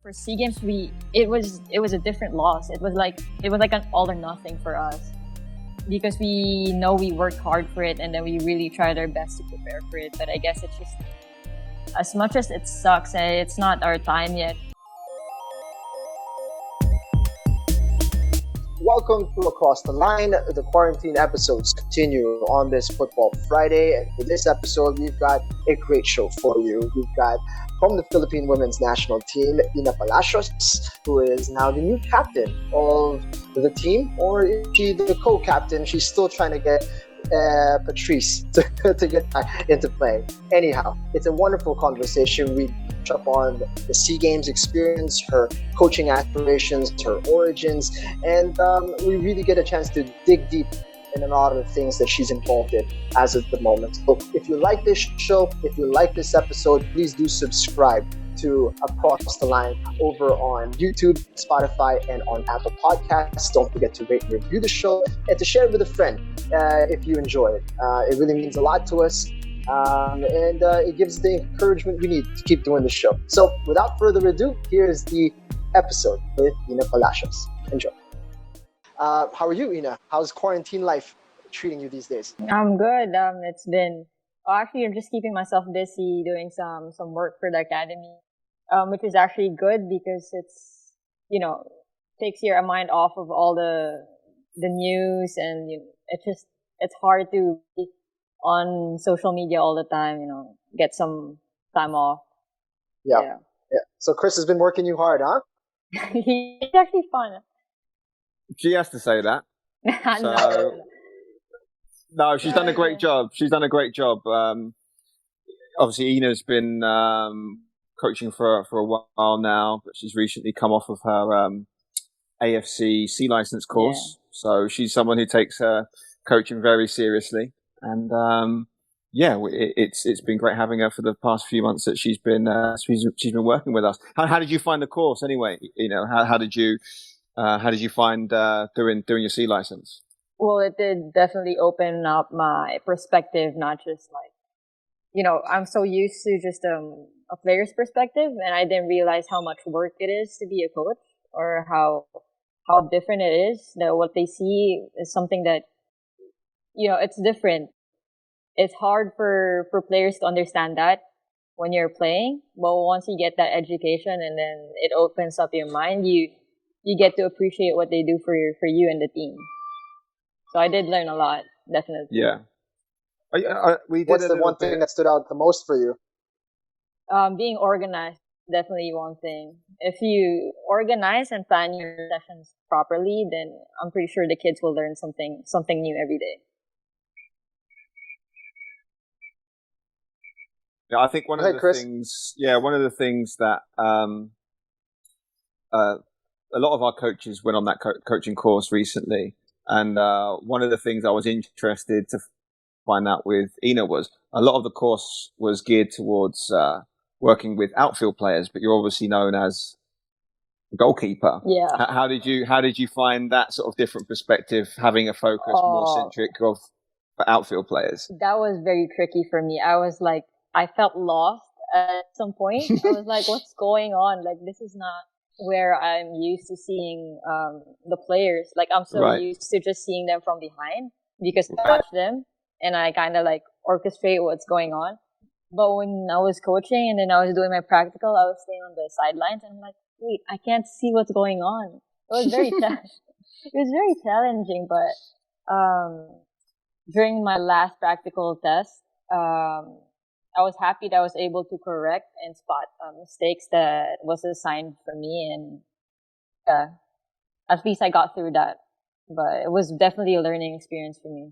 For SEA Games, it was a different loss. It was like an all or nothing for us because we know we worked hard for it and then we really tried our best to prepare for it. But I guess it's just as much as it sucks, it's not our time yet. Welcome to Across the Line. The quarantine episodes continue on this Football Friday. And for this episode, we've got a great show for you. We've got from the Philippine women's national team, Inna Palacios, who is now the new captain of the team. Or is she the co-captain? She's still trying to get Patrice to get back into play. Anyhow, it's a wonderful conversation. We touch up on the SEA Games experience, her coaching aspirations, her origins, and we really get a chance to dig deep in a lot of the things that she's involved in as of the moment. So if you like this show, if you like this episode, please do subscribe to Across the Line over on YouTube, Spotify, and on Apple Podcasts. Don't forget to rate and review the show and to share it with a friend if you enjoy it. It really means a lot to us, and it gives the encouragement we need to keep doing the show. So without further ado, here's the episode with Inna Palacios. Enjoy. How are you, Inna? How's quarantine life treating you these days? I'm good. Actually, I'm just keeping myself busy doing some work for the academy, which is actually good because it's, takes your mind off of all the news and it's hard to be on social media all the time, get some time off. Yeah. So Chris has been working you hard, huh? It's actually fun. She has to say that. So, no, she's done a great job. Obviously, Ina's been coaching for a while now, but she's recently come off of her AFC C license course. Yeah. So she's someone who takes her coaching very seriously. And it's been great having her for the past few months that she's been working with us. How did you find the course anyway? How did you find doing your C license? Well, it did definitely open up my perspective, not just I'm so used to just a player's perspective, and I didn't realize how much work it is to be a coach, or how different it is. That what they see is something that, it's different. It's hard for players to understand that when you're playing, but once you get that education and then it opens up your mind, you get to appreciate what they do for you and the team. So I did learn a lot, definitely. Yeah. What's the one thing that stood out the most for you? Being organized, definitely one thing. If you organize and plan your sessions properly, then I'm pretty sure the kids will learn something new every day. Yeah, I think one of the things that a lot of our coaches went on that coaching course recently, and one of the things I was interested to find out with Inna was a lot of the course was geared towards working with outfield players, but you're obviously known as a goalkeeper. Yeah. How did you find that sort of different perspective, having a focus more centric of outfield players? That was very tricky for me. I felt lost at some point. I was like, what's going on? Like, this is not where I'm used to seeing the players. Like, I'm so used to just seeing them from behind because I watch them and I kind of orchestrate what's going on. But when I was coaching and then I was doing my practical, I was staying on the sidelines and I'm like, wait, I can't see what's going on. It was very challenging, but during my last practical test, I was happy that I was able to correct and spot mistakes that was assigned for me, and at least I got through that. But it was definitely a learning experience for me.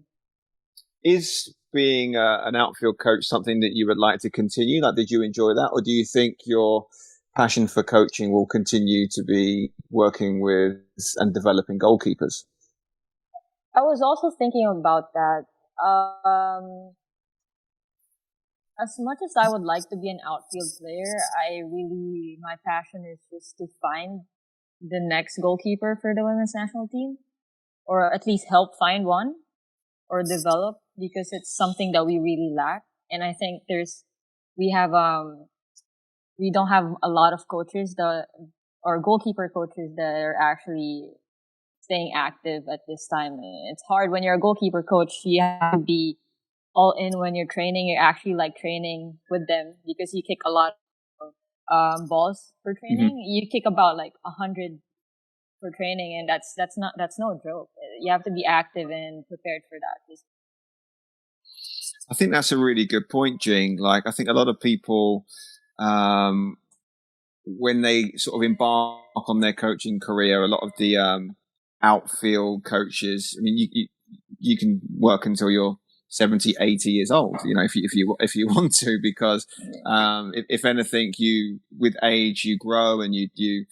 Is being an outfield coach something that you would like to continue? Did you enjoy that, or do you think your passion for coaching will continue to be working with and developing goalkeepers? I was also thinking about that. As much as I would like to be an outfield player, my passion is just to find the next goalkeeper for the women's national team, or at least help find one or develop, because it's something that we really lack. And I think we don't have a lot of coaches that or goalkeeper coaches that are actually staying active at this time. It's hard when you're a goalkeeper coach. You have to be all in when you're training. You're actually like training with them because you kick a lot of balls for training. You kick about like 100 for training, and that's no joke. You have to be active and prepared for that. I think that's a really good point, Jing. Like, I think a lot of people, when they sort of embark on their coaching career, a lot of the outfield coaches, I mean, you can work until you're 70, 80 years old, you know, if you want to, because if anything, with age you grow and you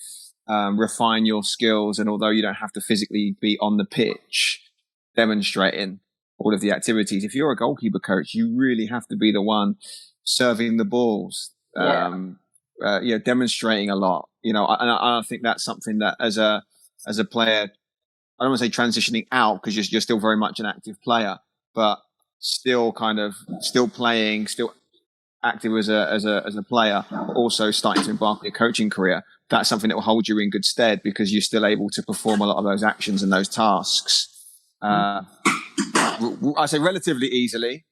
refine your skills, and although you don't have to physically be on the pitch demonstrating all of the activities, if you're a goalkeeper coach, you really have to be the one serving the balls, demonstrating a lot, you know. And I think that's something that as a player, I don't want to say transitioning out, because you're still very much an active player, but still playing, still active as a player, but also starting to embark on your coaching career. That's something that will hold you in good stead, because you're still able to perform a lot of those actions and those tasks. I say relatively easily.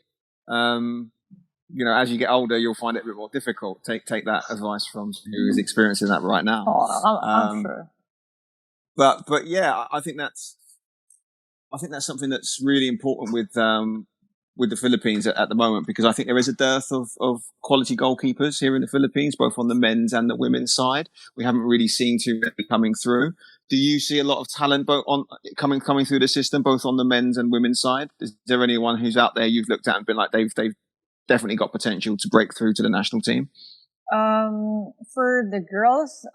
You know, as you get older, you'll find it a bit more difficult. Take that advice from who is experiencing that right now. I'm sure. But yeah, I think that's something that's really important with the Philippines at the moment, because I think there is a dearth of quality goalkeepers here in the Philippines, both on the men's and the women's side. We haven't really seen too many coming through. Do you see a lot of talent both coming through the system, both on the men's and women's side? Is there anyone who's out there you've looked at and been like, they've definitely got potential to break through to the national team? For the girls,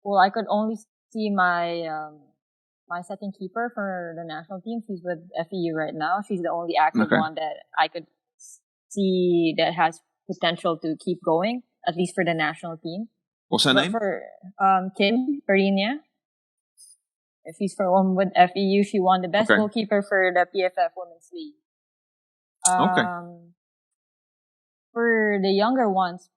well, I could only see my second keeper for the national team. She's with FEU right now. She's the only active one that I could see that has potential to keep going, at least for the national team. What's her name? For Kim Perinia. She's with FEU. She won the best goalkeeper for the PFF Women's League. For the younger ones,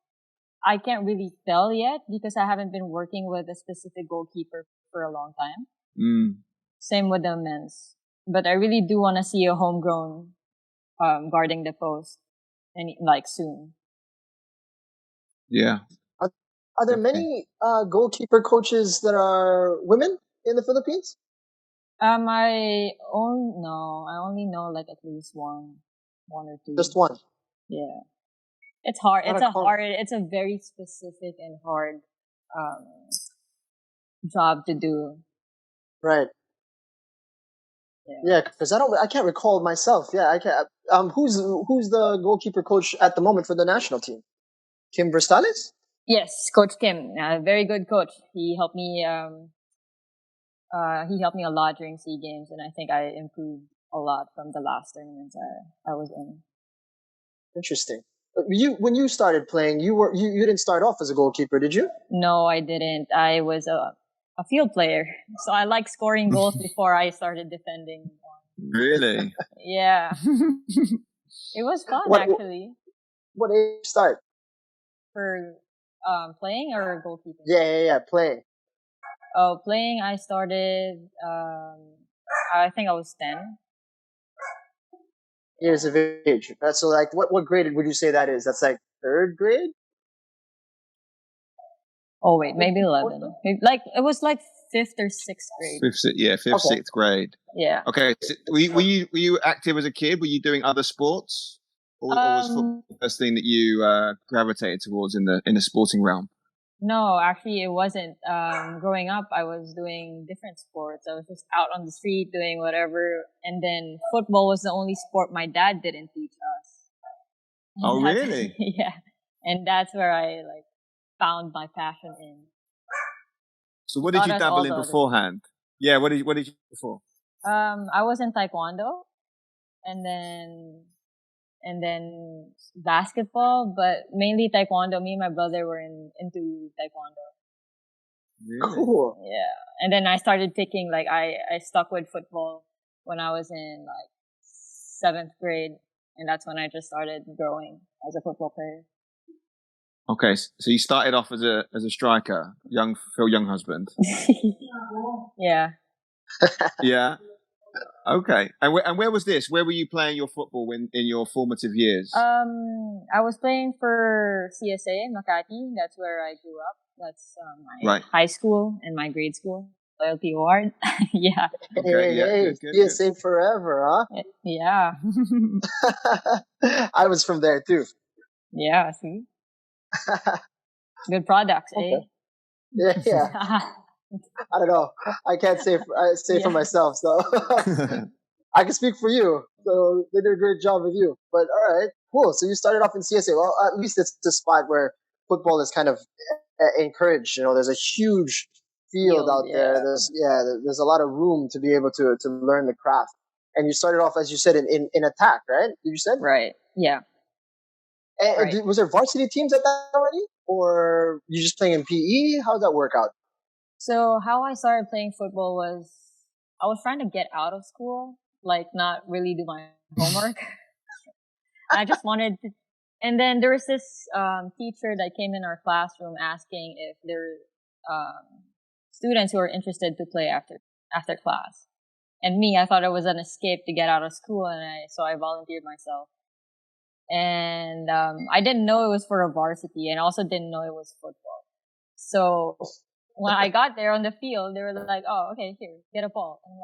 I can't really tell yet, because I haven't been working with a specific goalkeeper for a long time. Same with the men's. But I really do want to see a homegrown guarding the post, and like soon. Yeah. Are there many goalkeeper coaches that are women in the Philippines? I only know like at least one or two. Just one. Yeah. It's hard. It's a very specific and hard job to do. Right. Yeah, because I can't recall myself. Yeah, I can't. Who's the goalkeeper coach at the moment for the national team? Kim Bristales? Yes, Coach Kim, very good coach. He helped me. He helped me a lot during SEA Games, and I think I improved a lot from the last tournaments I was in. Interesting. When you started playing, you didn't start off as a goalkeeper, did you? No, I didn't. I was a field player, so I like scoring goals before I started defending. Really? Yeah. It was fun, actually. What age start? For playing or goalkeeping? Yeah, playing. Oh, playing, I started, I think I was 10. Years of age. So, like, what grade would you say that is? That's like third grade? Oh, wait, maybe 11. Like, it was like 5th or 6th grade. Fifth, 6th grade. Yeah. Okay. So were you active as a kid? Were you doing other sports? Or was football the first thing that you gravitated towards in the sporting realm? No, actually, it wasn't. Growing up, I was doing different sports. I was just out on the street doing whatever. And then football was the only sport my dad didn't teach us. Oh, really? Yeah. And that's where I found my passion in. So what did you dabble in beforehand? Yeah, what did you do before? I was in taekwondo, and then basketball, but mainly taekwondo. Me and my brother were into taekwondo. Really? Cool. Yeah. And then I started picking, I stuck with football when I was in 7th grade, and that's when I just started growing as a football player. Okay, so you started off as a striker, Phil Younghusband. Yeah. Yeah. Okay. And where was this? Where were you playing your football in your formative years? I was playing for CSA Makati. That's where I grew up. That's my high school and my grade school. Loyalty award. Yeah. Okay. Hey, CSA forever, huh? Yeah. I was from there too. Yeah. See. Good products, Okay. Yeah. I don't know. I can't say for myself, so I can speak for you. So they did a great job with you. But all right, cool. So you started off in CSA. Well, at least it's the spot where football is kind of encouraged. You know, there's a huge field out there. There's a lot of room to be able to learn the craft. And you started off, as you said, in attack, right? Did you said? Right. Yeah. And was there varsity teams at that already, or you just playing in PE? How did that work out? So how I started playing football was I was trying to get out of school, like not really do my homework. I just wanted to, and then there was this teacher that came in our classroom asking if there were students who were interested to play after class. And me, I thought it was an escape to get out of school, and so I volunteered myself. And I didn't know it was for a varsity, and also didn't know it was football. So when I got there on the field, they were like, "Oh, okay, here, get a ball." And I'm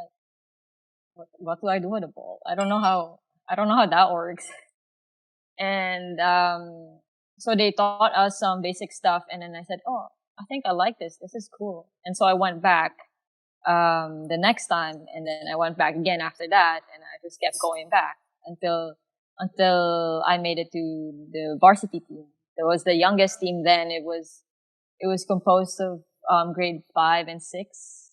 like, "What do I do with a ball? I don't know how that works." And so they taught us some basic stuff, and then I said, "Oh, I think I like this. This is cool." And so I went back the next time, and then I went back again after that, and I just kept going back until I made it to the varsity team. It was the youngest team then. It was composed of grade 5 and 6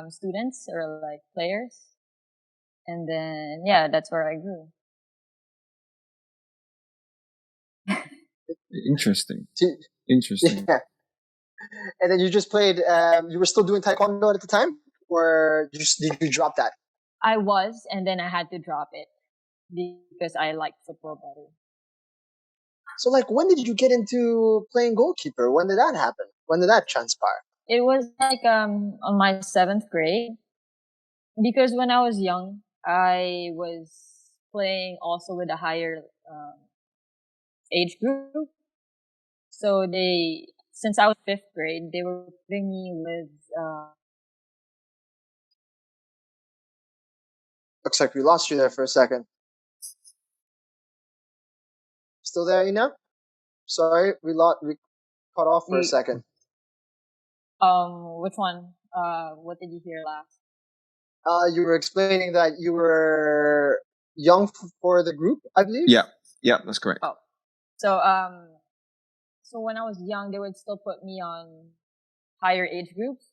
students or like players, and then that's where I grew. Interesting. Yeah. And then you just played. You were still doing taekwondo at the time, or did you drop that? I was, and then I had to drop it because I liked football better. So, like, when did you get into playing goalkeeper? When did that happen? When did that transpire? It was like on my 7th grade, because when I was young, I was playing also with a higher age group. So since I was 5th grade, they were putting me with. Looks like we lost you there for a second. Still there, Inna? Sorry, we cut off for a second. Which one? What did you hear last? You were explaining that you were young for the group, I believe. Yeah, that's correct. Oh, so when I was young, they would still put me on higher age groups.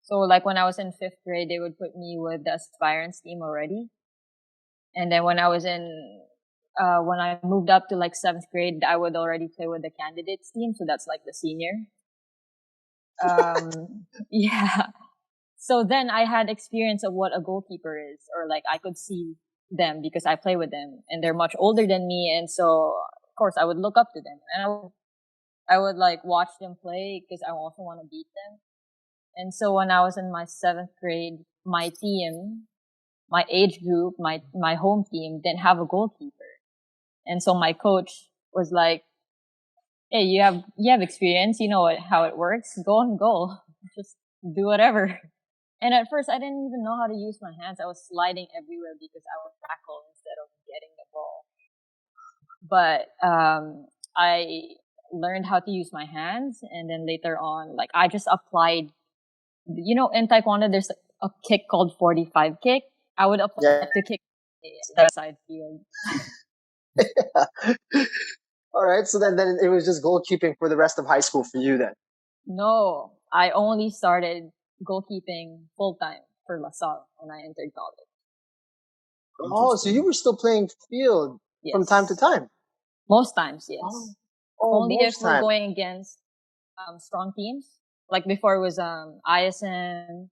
So like when I was in 5th grade, they would put me with the aspirants team already. And then when I was when I moved up to like 7th grade, I would already play with the candidates team. So that's like the senior. Yeah. So then I had experience of what a goalkeeper is, or like I could see them because I play with them and they're much older than me. And so of course I would look up to them and I would like watch them play because I also want to beat them. And so when I was in my 7th grade, my team, my age group, my home team didn't have a goalkeeper. And so my coach was like, "Hey, you have experience, you know how it works. Go on goal. Just do whatever." And at first I didn't even know how to use my hands. I was sliding everywhere because I would tackle instead of getting the ball. But I learned how to use my hands, and then later on, like I just applied. You know, in Taekwondo, there's a kick called 45 kick. I would apply to kick the side field. All right, so then it was just goalkeeping for the rest of high school for you then? No, I only started goalkeeping full time for LaSalle when I entered college. Oh, so you were still playing field from time to time? Most times, yes. Only if we're time. going against strong teams. Like before it was ISM,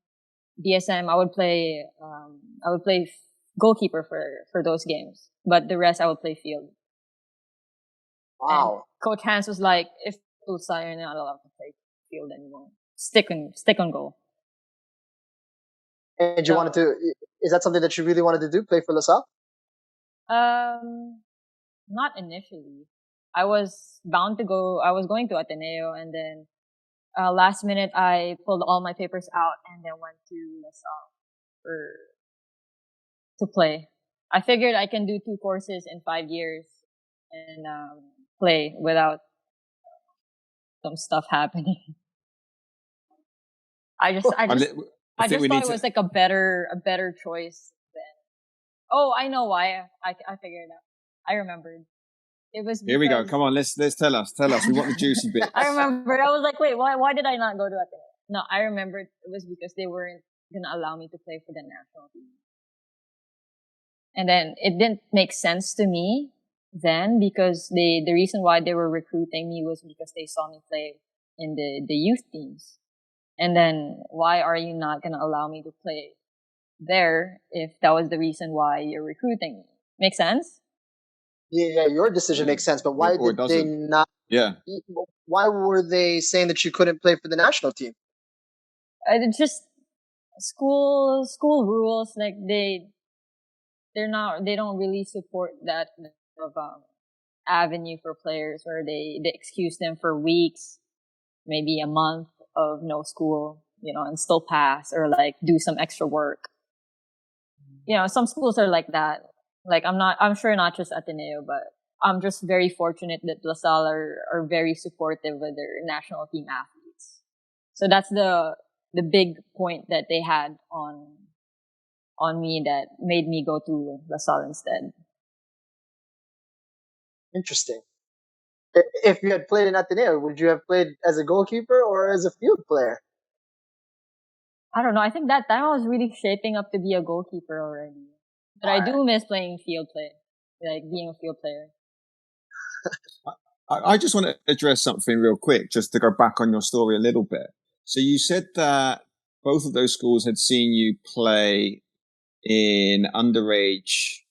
DSM. I would play goalkeeper for those games, but the rest I would play field. And Wow. Coach Hans was like, if Tulsa, you're not allowed to play field anymore. Stick on goal. And you So, wanted to? Is that something that you really wanted to do? Play for LaSalle? not initially. I was bound to go. I was going to Ateneo, and then last minute I pulled all my papers out and then went to LaSalle for to play. I figured I can do 2 courses in 5 years and play without some stuff happening. I just I think we thought need it to. was like a better choice than. Oh, I know why. I figured it out. I remembered. It was Here we go. because Come on, let's tell us. We want the juicy bits. I remembered. I was like, wait, why did I not go to Ateneo? No, I remembered it was because they weren't gonna allow me to play for the national team. And then it didn't make sense to me then because the reason why they were recruiting me was because they saw me play in the youth teams. And then why are you not gonna allow me to play there if that was the reason why you're recruiting me? Make sense? Yeah, your decision makes sense, but why Or did they doesn't. not? Yeah. Why were they saying that you couldn't play for the national team? It's just school rules. Like they don't really support that of avenue for players where they excuse them for weeks, maybe a month of no school, and still pass or like do some extra work. Some schools are like that. Like I'm sure not just Ateneo, but I'm just very fortunate that LaSalle are very supportive with their national team athletes. So that's the big point that they had on me that made me go to LaSalle instead. Interesting. If you had played in Ateneo, would you have played as a goalkeeper or as a field player? I don't know. I think that time I was really shaping up to be a goalkeeper already. But I do miss playing field play, like being a field player. I just want to address something real quick, just to go back on your story a little bit. So you said that both of those schools had seen you play in underage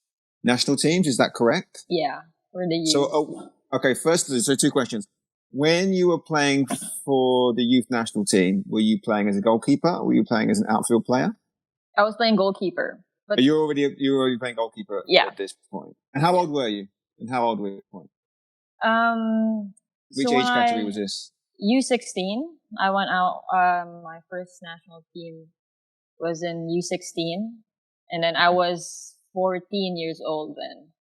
national teams. Is that correct? Yeah, for the youth. So, okay, first, so 2 questions. When you were playing for the youth national team, were you playing as a goalkeeper or were you playing as an outfield player? I was playing goalkeeper. But you were already playing goalkeeper at this point. And how old were you? And how old were you at this point? Which age category was this? U16. I went out. My first national team was in U16, and then I was 14 years old then.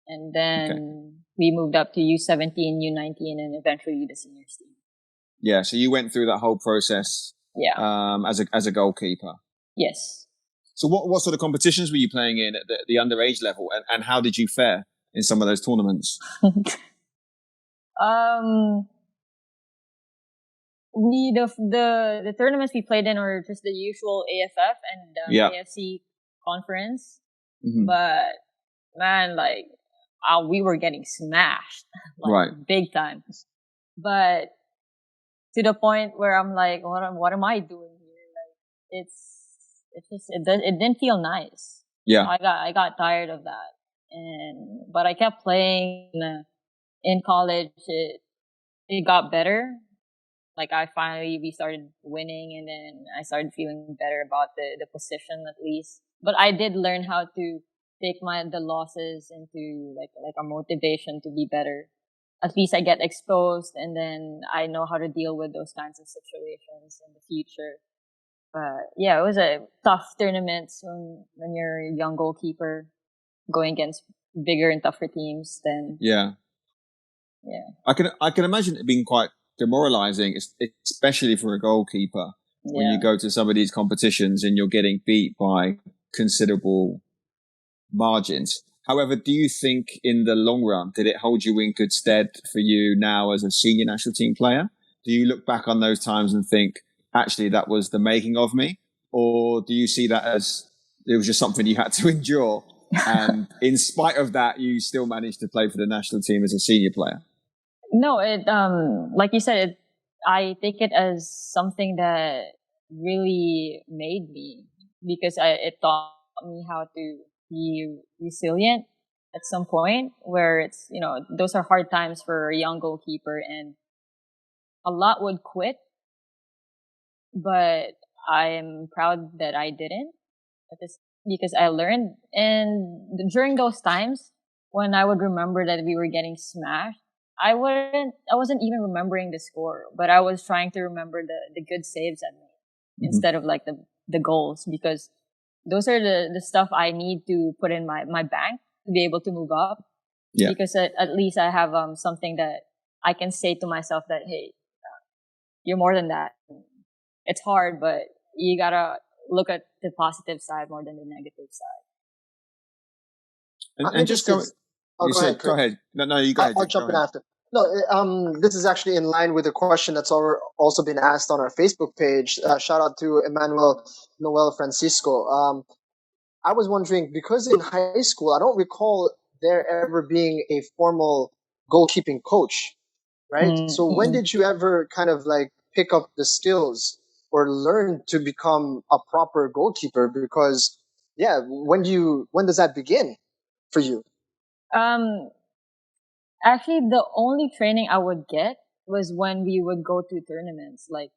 And then we moved up to U17, U19, and eventually the seniors team. Yeah, so you went through that whole process. Yeah. As a goalkeeper. Yes. So what sort of competitions were you playing in at the underage level, and how did you fare in some of those tournaments? The tournaments we played in were just the usual AFF and AFC conference, but man, like we were getting smashed, big time. But to the point where I'm like, what am I doing here? Like it didn't feel nice. Yeah, I got tired of that, but I kept playing. In college, it got better. Like we started winning, and then I started feeling better about the position at least. But I did learn how to take the losses into like a motivation to be better. At least I get exposed, and then I know how to deal with those kinds of situations in the future. But yeah, it was a tough tournament when you're a young goalkeeper going against bigger and tougher teams. Then yeah. I can imagine it being quite demoralizing, especially for a goalkeeper when you go to some of these competitions and you're getting beat by considerable margins. However, do you think in the long run, did it hold you in good stead for you now as a senior national team player? Do you look back on those times and think, actually, that was the making of me? Or do you see that as it was just something you had to endure? And in spite of that, you still managed to play for the national team as a senior player? No, like you said, I take it as something that really made me because it taught me how to be resilient at some point where it's, those are hard times for a young goalkeeper, and a lot would quit, but I'm proud that I didn't, because I learned. And during those times when I would remember that we were getting smashed, I wasn't even remembering the score, but I was trying to remember the good saves I made instead of like the goals, because those are the stuff I need to put in my bank to be able to move up. Yeah. Because at least I have something that I can say to myself that, hey, you're more than that. It's hard, but you gotta look at the positive side more than the negative side. And just go. Go ahead. No, you go ahead. I'll jump in after. No, this is actually in line with a question that's also been asked on our Facebook page. Shout out to Emmanuel Noel Francisco. I was wondering, because in high school, I don't recall there ever being a formal goalkeeping coach, right? Mm-hmm. So when did you ever kind of like pick up the skills or learn to become a proper goalkeeper? Because when does that begin for you? Actually, the only training I would get was when we would go to tournaments, like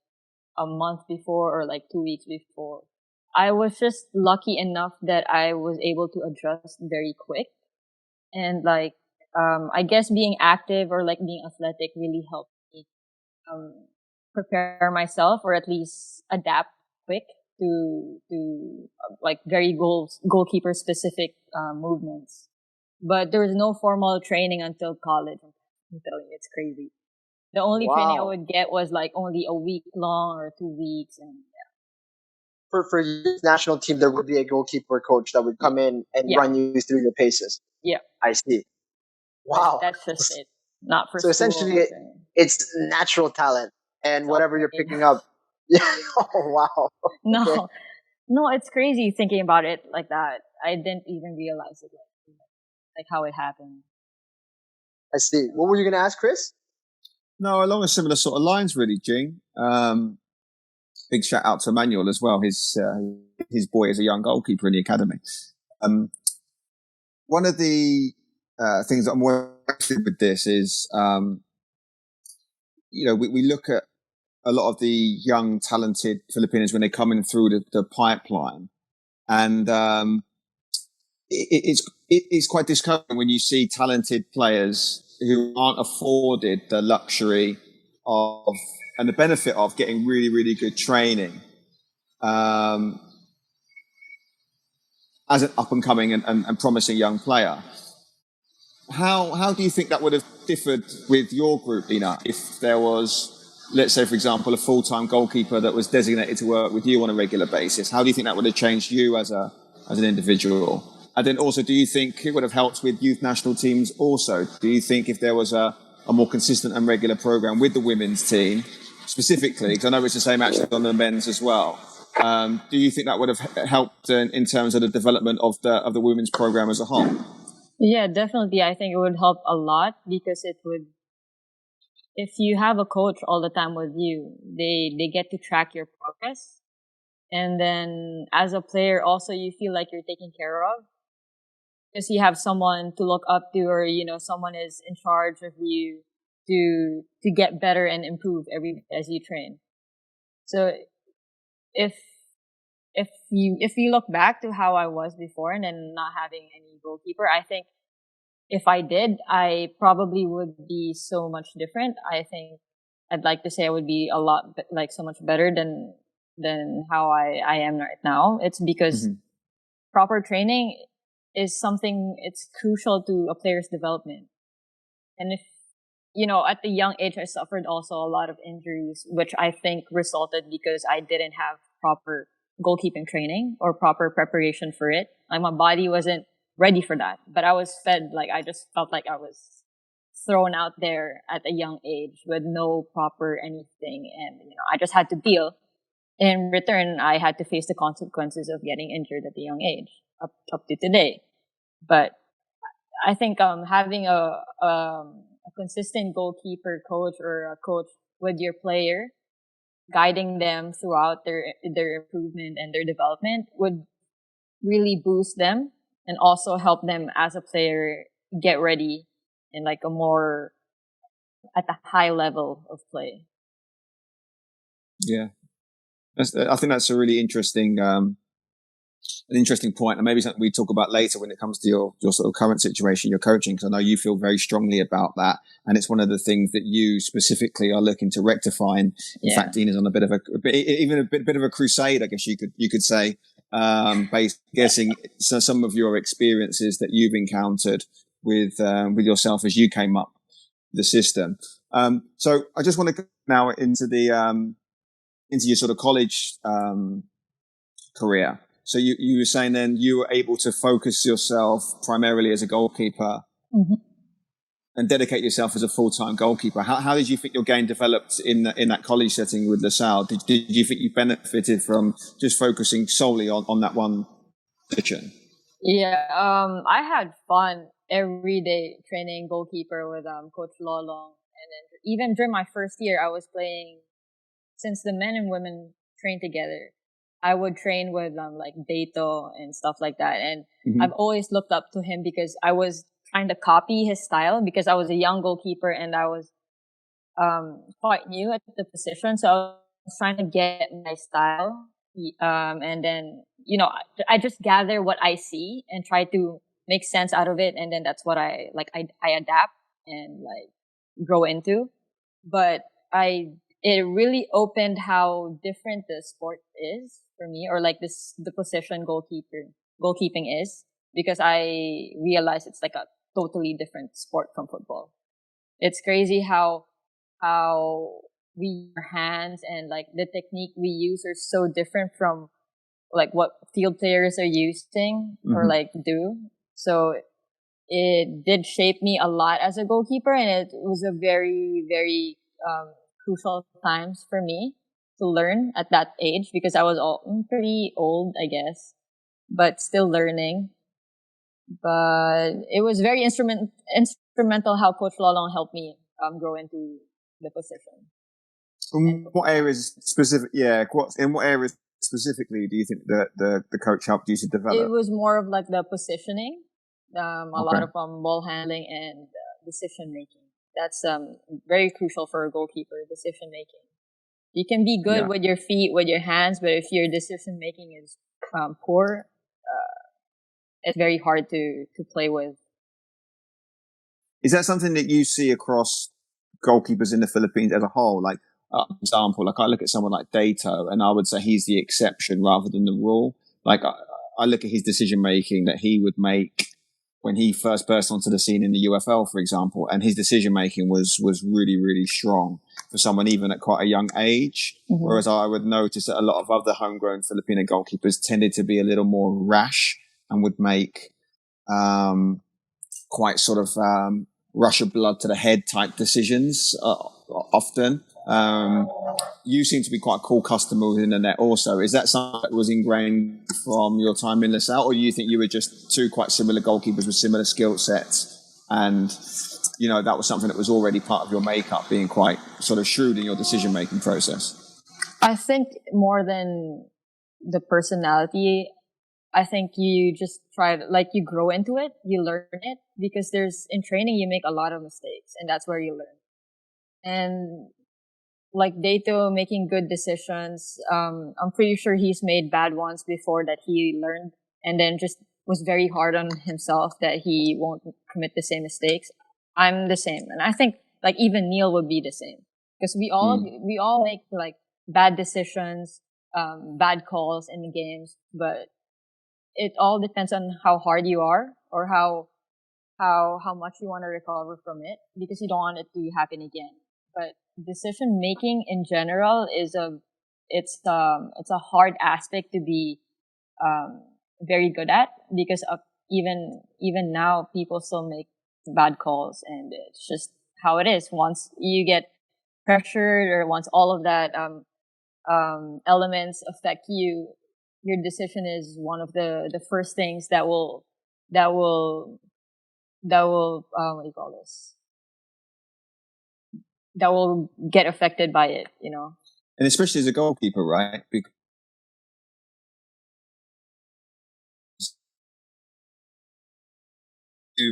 a month before or like 2 weeks before. I was just lucky enough that I was able to adjust very quick. And like, I guess being active or like being athletic really helped me, prepare myself, or at least adapt quick to like very goalkeeper specific, movements. But there was no formal training until college. I'm telling you, it's crazy. The only training I would get was like only a week long or 2 weeks, and for your national team, there would be a goalkeeper coach that would come in and run you through your paces. Yeah, I see. Wow, that's just it. Not for so school. Essentially, it's natural talent, and whatever you're picking up. Yeah. Oh wow. No, no, it's crazy thinking about it like that. I didn't even realize it, like how it happened. I see. What were you going to ask, Chris? No, along a similar sort of lines, really, Gene. Big shout out to Emmanuel as well. His boy is a young goalkeeper in the academy. One of the things that I'm working with this is, we look at a lot of the young, talented Filipinos when they come in through the pipeline, and it's quite discouraging when you see talented players who aren't afforded the luxury of and the benefit of getting really, really good training as an up and coming and promising young player. How do you think that would have differed with your group, Inna, if there was, let's say, for example, a full-time goalkeeper that was designated to work with you on a regular basis? How do you think that would have changed you as an individual? And then also, do you think it would have helped with youth national teams also? Do you think if there was a more consistent and regular program with the women's team specifically, because I know it's the same actually on the men's as well, do you think that would have helped in terms of the development of the women's program as a whole? Yeah, definitely. I think it would help a lot, because it would, if you have a coach all the time with you, they get to track your progress. And then as a player also, you feel like you're taken care of, because you have someone to look up to, or someone is in charge of you to get better and improve every as you train. So if you look back to how I was before and then not having any goalkeeper, I think if I did, I probably would be so much different. I think I'd like to say I would be a lot so much better than how I am right now. It's because proper training is something, it's crucial to a player's development. And if, at the young age, I suffered also a lot of injuries, which I think resulted because I didn't have proper goalkeeping training or proper preparation for it. Like, my body wasn't ready for that, but I was fed, I just felt like I was thrown out there at a young age with no proper anything. And, I just had to deal. In return, I had to face the consequences of getting injured at a young age up to today. But I think having a consistent goalkeeper coach, or a coach with your player, guiding them throughout their improvement and their development, would really boost them and also help them as a player get ready in like a more at a high level of play. Yeah, I think that's a really interesting, an interesting point, and maybe something we talk about later when it comes to your sort of current situation, your coaching, because I know you feel very strongly about that, and it's one of the things that you specifically are looking to rectify. And in fact, Ina's on a bit of a bit of a crusade, I guess you could say, based guessing some of your experiences that you've encountered with yourself as you came up the system. So I just want to go now into your sort of college career. So you were saying then you were able to focus yourself primarily as a goalkeeper and dedicate yourself as a full-time goalkeeper. How did you think your game developed in that college setting with LaSalle? Did you think you benefited from just focusing solely on that one position? Yeah, I had fun every day training goalkeeper with Coach Lolong, and then even during my first year, I was playing. Since the men and women train together, I would train with like Beto and stuff like that, and I've always looked up to him because I was trying to copy his style because I was a young goalkeeper and I was quite new at the position, so I was trying to get my style. And then I just gather what I see and try to make sense out of it, and then that's what I adapt and like grow into. But it really opened how different the sport is for me, or like the position goalkeeping is, because I realized it's like a totally different sport from football. It's crazy how we our hands and like the technique we use are so different from like what field players are using or like do. So it did shape me a lot as a goalkeeper, and it was a very, very crucial times for me to learn at that age because I was pretty old, I guess, but still learning. But it was very instrumental how Coach Lolong helped me grow into the position. In what areas specifically do you think that the coach helped you to develop? It was more of like the positioning, a lot of ball handling and decision making. That's very crucial for a goalkeeper, decision making. You can be good with your feet, with your hands, but if your decision making is poor, it's very hard to play with. Is that something that you see across goalkeepers in the Philippines as a whole? Like, for example, like I look at someone like Dato, and I would say he's the exception rather than the rule. Like I look at his decision making that he would make when he first burst onto the scene in the UFL, for example, and his decision making was really, really strong for someone even at quite a young age. Whereas I would notice that a lot of other homegrown Filipino goalkeepers tended to be a little more rash and would make quite sort of rush of blood to the head type decisions often. You seem to be quite a cool customer within the net also. Is that something that was ingrained from your time in LaSalle, or do you think you were just two quite similar goalkeepers with similar skill sets, and that was something that was already part of your makeup, being quite sort of shrewd in your decision-making process? I think more than the personality, I think you just you grow into it, you learn it, because in training you make a lot of mistakes, and that's where you learn. And like Dato making good decisions, I'm pretty sure he's made bad ones before that he learned, and then just was very hard on himself that he won't commit the same mistakes. I'm the same, and I think like even Neil would be the same, because we all make like bad decisions, bad calls in the games, but it all depends on how hard you are or how much you want to recover from it, because you don't want it to happen again. But decision making in general is it's a hard aspect to be very good at, because even now people still make bad calls, and it's just how it is. Once you get pressured, or once all of that elements affect you, your decision is one of the first things that will what do you call this? That will get affected by it, And especially as a goalkeeper, right? Because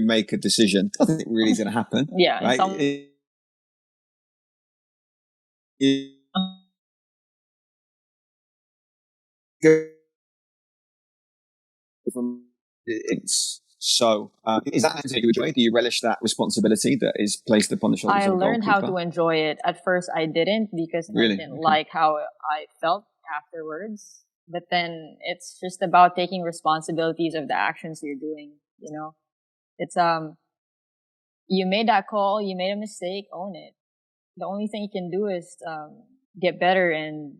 make a decision, nothing really is going to happen. Yeah. Right? It's so. Is that something you enjoy? Do you relish that responsibility that is placed upon the shoulders I of a learned how goalkeeper? to enjoy it. At first, I didn't because Really? I didn't like how I felt afterwards. But then it's just about taking responsibilities of the actions you're doing. You know, it's you made that call, you made a mistake, own it. The only thing you can do is get better and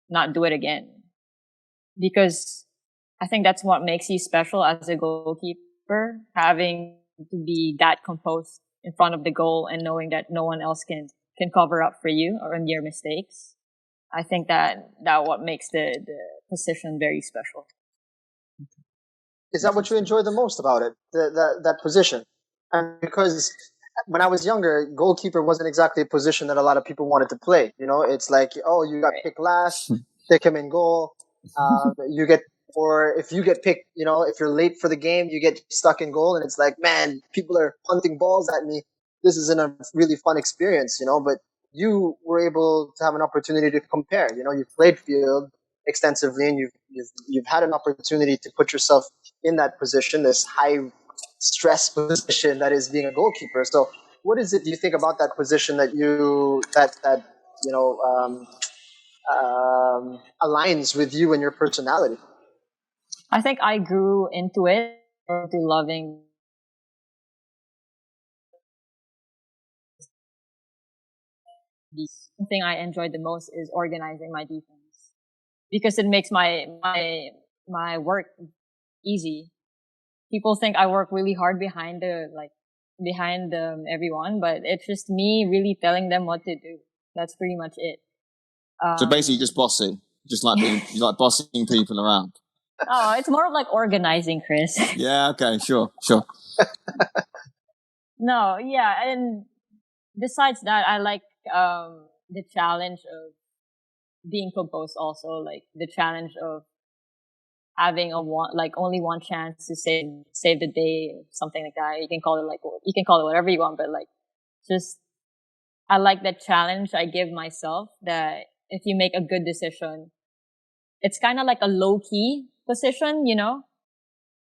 not do it again. Because I think that's what makes you special as a goalkeeper, having to be that composed in front of the goal and knowing that no one else can cover up for you or on your mistakes. I think that what makes the position very special. Is that what you enjoy the most about it? That position? And because when I was younger, goalkeeper wasn't exactly a position that a lot of people wanted to play. You know, it's like, oh, you got picked last, stick him in goal. You get, or if you get picked, you know, if you're late for the game, you get stuck in goal, and it's like, man, people are punting balls at me. This isn't a really fun experience, you know. But you were able to have an opportunity to compare. You know, you've played field extensively, and you've had an opportunity to put yourself in that position, this high stress position that is being a goalkeeper. So, what is it you think about that position that you know aligns with you and your personality? I think I grew into it, into loving. Something I enjoyed the most is organizing my defense because it makes my work easy. People think I work really hard behind everyone, but it's just me really telling them what to do. That's pretty much it. So basically, just bossy, just like you like bossing people around. Oh, it's more of like organizing, Chris. Yeah. Okay. Sure. No, yeah, and besides that, I like the challenge of being composed. Also, like the challenge of having only one chance to save the day, something like that. You can call it whatever you want, but like just I like that challenge I give myself that if you make a good decision, it's kind of like a low key position, you know?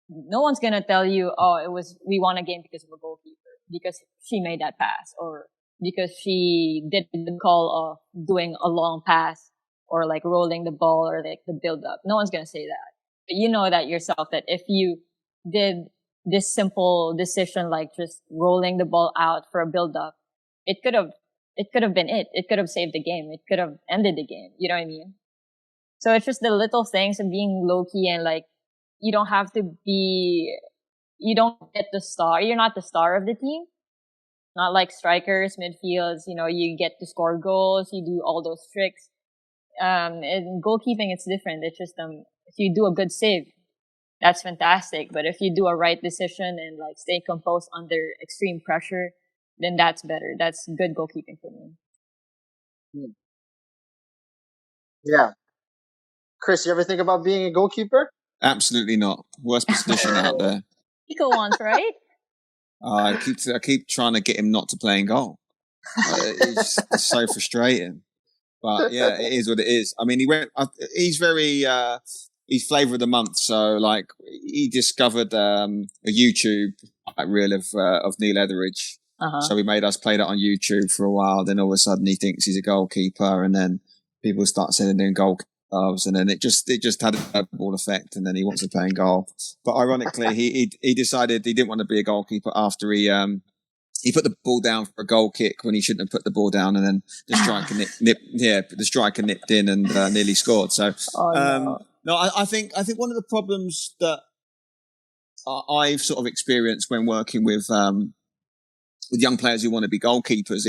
No one's going to tell you, oh, we won a game because of a goalkeeper, because she made that pass, or because she did the call of doing a long pass, or like rolling the ball, or like the build up. No one's going to say that. But you know that yourself, that if you did this simple decision, like just rolling the ball out for a build up, it could have been it. It could have saved the game. It could have ended the game. You know what I mean? So it's just the little things of being low key, and like, you don't get the star. You're not the star of the team. Not like strikers, midfields, you know, you get to score goals, you do all those tricks. In goalkeeping, it's different. It's just, if you do a good save, that's fantastic. But if you do a right decision and like stay composed under extreme pressure, then that's better. That's good goalkeeping for me. Yeah. Chris, you ever think about being a goalkeeper? Absolutely not. Worst position out there. Equal ones, right? I keep trying to get him not to play in goal. It's so frustrating. But yeah, it is what it is. I mean, he's very, he's flavour of the month. So like, he discovered a YouTube reel of Neil Etheridge. Uh-huh. So he made us play that on YouTube for a while. Then all of a sudden he thinks he's a goalkeeper, and then people start sending in goal gloves, and then it just had a ball effect, and then he wants to play in goal. But ironically, he decided he didn't want to be a goalkeeper after he put the ball down for a goal kick when he shouldn't have put the ball down, and then the striker nipped in and nearly scored. So I think one of the problems that I've sort of experienced when working with young players who want to be goalkeepers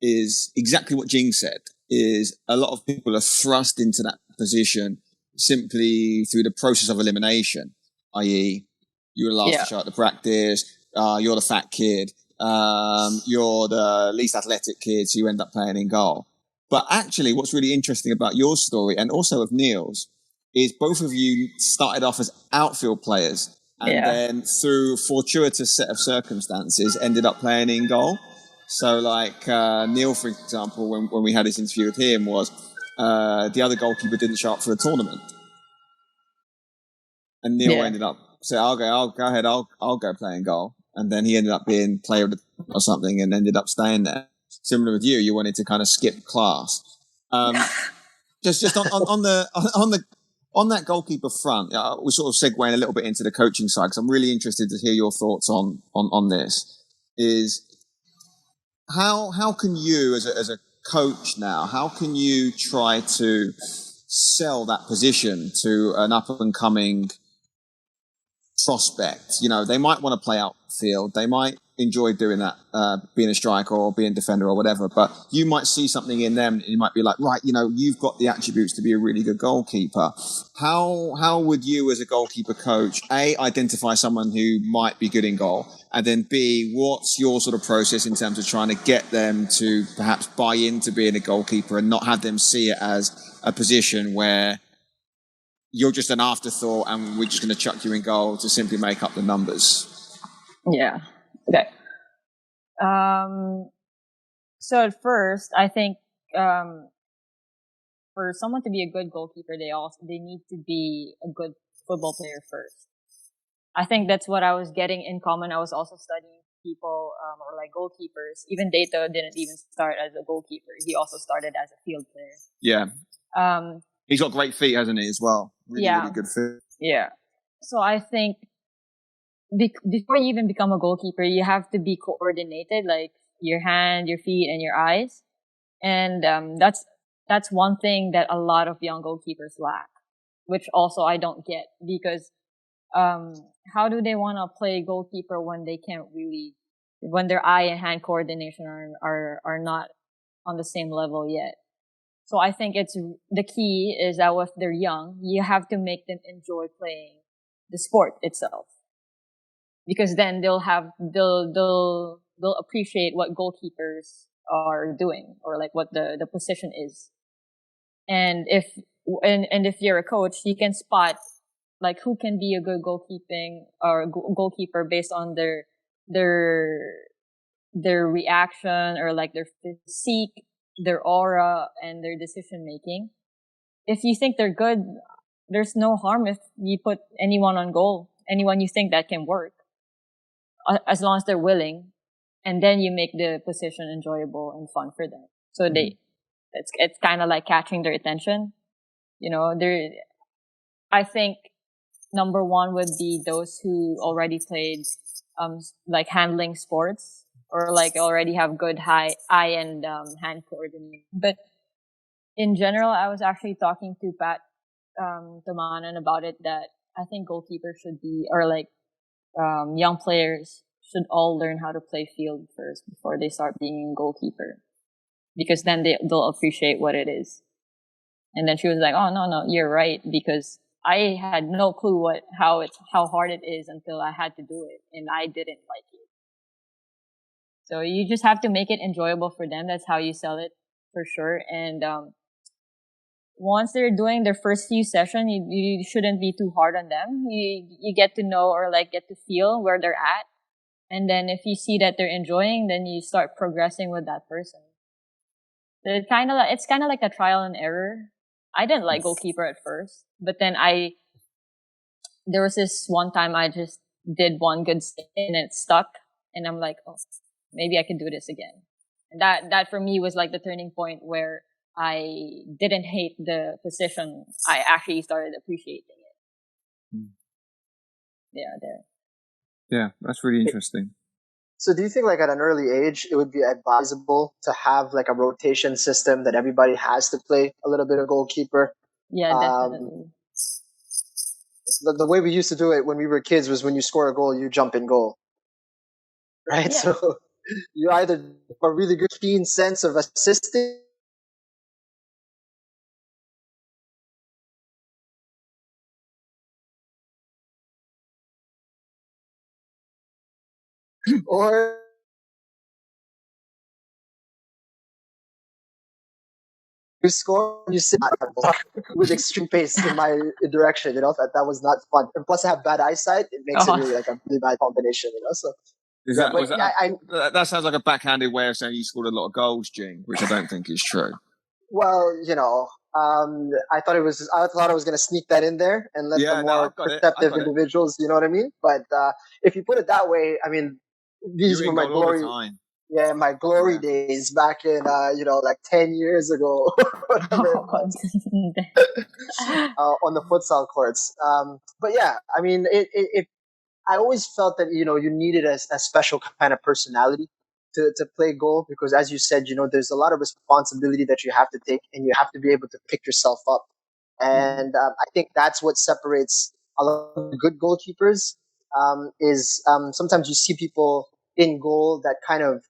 is exactly what Jing said. Is a lot of people are thrust into that position simply through the process of elimination, i.e., you were the last to show up to practice, you're the fat kid, you're the least athletic kid, so you end up playing in goal. But actually, what's really interesting about your story, and also of Neil's, is both of you started off as outfield players and then through fortuitous set of circumstances ended up playing in goal. So like Neil, for example, when we had this interview with him, was the other goalkeeper didn't show up for the tournament, and Neil ended up saying, I'll go ahead, I'll go play in goal. And then he ended up being player of the or something and ended up staying there. Similar with you wanted to kind of skip class. Just on that goalkeeper front, we're sort of segueing a little bit into the coaching side, because I'm really interested to hear your thoughts on this. Is how can you as a coach now, how can you try to sell that position to an up and coming prospect? You know, they might want to play outfield, they might enjoy doing that, being a striker or being a defender or whatever, but you might see something in them and you might be like, right, you know, you've got the attributes to be a really good goalkeeper. How would you as a goalkeeper coach, A, identify someone who might be good in goal, and then B, what's your sort of process in terms of trying to get them to perhaps buy into being a goalkeeper and not have them see it as a position where you're just an afterthought and we're just going to chuck you in goal to simply make up the numbers? Yeah. Okay. So at first, I think for someone to be a good goalkeeper, they need to be a good football player first. I think that's what I was getting in common. I was also studying people or like goalkeepers. Even Data didn't even start as a goalkeeper. He also started as a field player. Yeah. He's got great feet, hasn't he, as well? Really good feet. Yeah. So I think before you even become a goalkeeper, you have to be coordinated, like your hand, your feet, and your eyes. And that's one thing that a lot of young goalkeepers lack, which also I don't get, because how do they want to play goalkeeper when they can't really, when their eye and hand coordination are not on the same level yet? So I think the key is that if they're young, you have to make them enjoy playing the sport itself, because then they'll appreciate what goalkeepers are doing, or like what the position is. And if you're a coach, you can spot like who can be a good goalkeeping or goalkeeper based on their reaction, or like their physique, their aura, and their decision making. If you think they're good, there's no harm if you put anyone on goal, anyone you think that can work, as long as they're willing, and then you make the position enjoyable and fun for them. So it's kind of like catching their attention. You know, I think number one would be those who already played, like handling sports, or like already have good eye and hand coordination. But in general, I was actually talking to Pat Tamanan about it, that I think goalkeepers should be, or like young players should all learn how to play field first before they start being a goalkeeper, because then they'll appreciate what it is. And then she was like, "Oh no, you're right," because I had no clue how hard it is until I had to do it, and I didn't like it. So you just have to make it enjoyable for them. That's how you sell it, for sure. And once they're doing their first few sessions, you shouldn't be too hard on them. You get to know, or like get to feel where they're at. And then if you see that they're enjoying, then you start progressing with that person. So it's kind of like a trial and error. I didn't like goalkeeper at first, but then there was this one time I just did one good stint and it stuck, and I'm like, oh, maybe I can do this again. And that for me was like the turning point where I didn't hate the position. I actually started appreciating it. Yeah, there. Yeah, that's really interesting. So do you think like at an early age, it would be advisable to have like a rotation system that everybody has to play a little bit of goalkeeper? Yeah, definitely. The way we used to do it when we were kids was when you score a goal, you jump in goal. Right? Yeah. So you either have a really good keen sense of assisting, or you score, you sit with extreme pace in my direction. That was not fun. And plus, I have bad eyesight. It makes it really like a really bad combination. So that sounds like a backhanded way of saying you scored a lot of goals, Jing, which I don't think is true. Well, I thought I was going to sneak that in there and let the more perceptive individuals, you know what I mean? But if you put it that way, I mean, these were my glory. Yeah, my glory days back in, like 10 years ago, whatever it was, on the futsal courts. But yeah, I mean, I always felt that, you needed a special kind of personality to play goal, because as you said, there's a lot of responsibility that you have to take, and you have to be able to pick yourself up. And I think that's what separates a lot of good goalkeepers, is sometimes you see people in goal that kind of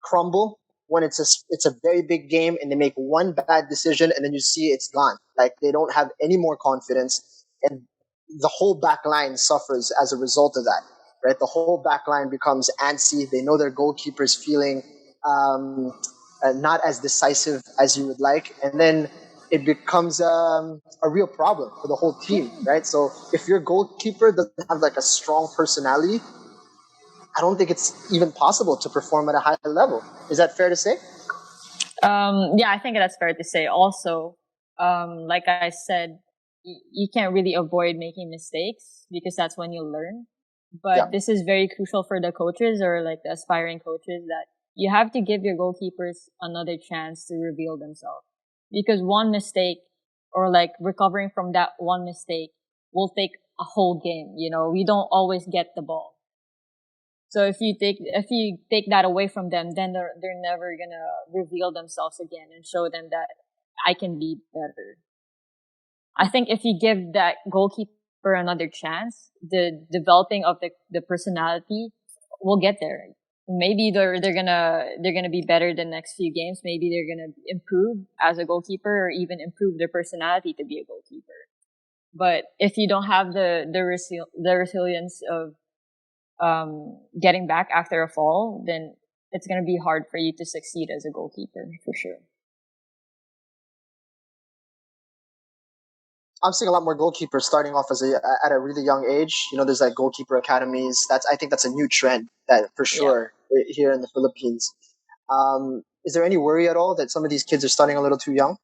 crumble when it's a very big game and they make one bad decision and then you see it's gone. Like they don't have any more confidence, and the whole back line suffers as a result of that. Right, the whole back line becomes antsy. They know their goalkeeper's feeling not as decisive as you would like, and then it becomes a real problem for the whole team. Right, so if your goalkeeper doesn't have like a strong personality, I don't think it's even possible to perform at a high level. Is that fair to say? Yeah, I think that's fair to say. Also, like I said, you can't really avoid making mistakes because that's when you learn. But this is very crucial for the coaches or like the aspiring coaches, that you have to give your goalkeepers another chance to reveal themselves. Because one mistake or like recovering from that one mistake will take a whole game. We don't always get the ball. So if you take that away from them, then they're never gonna reveal themselves again and show them that I can be better. I think if you give that goalkeeper another chance, the developing of the personality will get there. Maybe they're gonna be better the next few games. Maybe they're gonna improve as a goalkeeper or even improve their personality to be a goalkeeper. But if you don't have the resilience of getting back after a fall, then it's going to be hard for you to succeed as a goalkeeper, for sure. I'm seeing a lot more goalkeepers starting off at a really young age. There's like goalkeeper academies. I think that's a new trend that for sure here in the Philippines. Is there any worry at all that some of these kids are starting a little too young?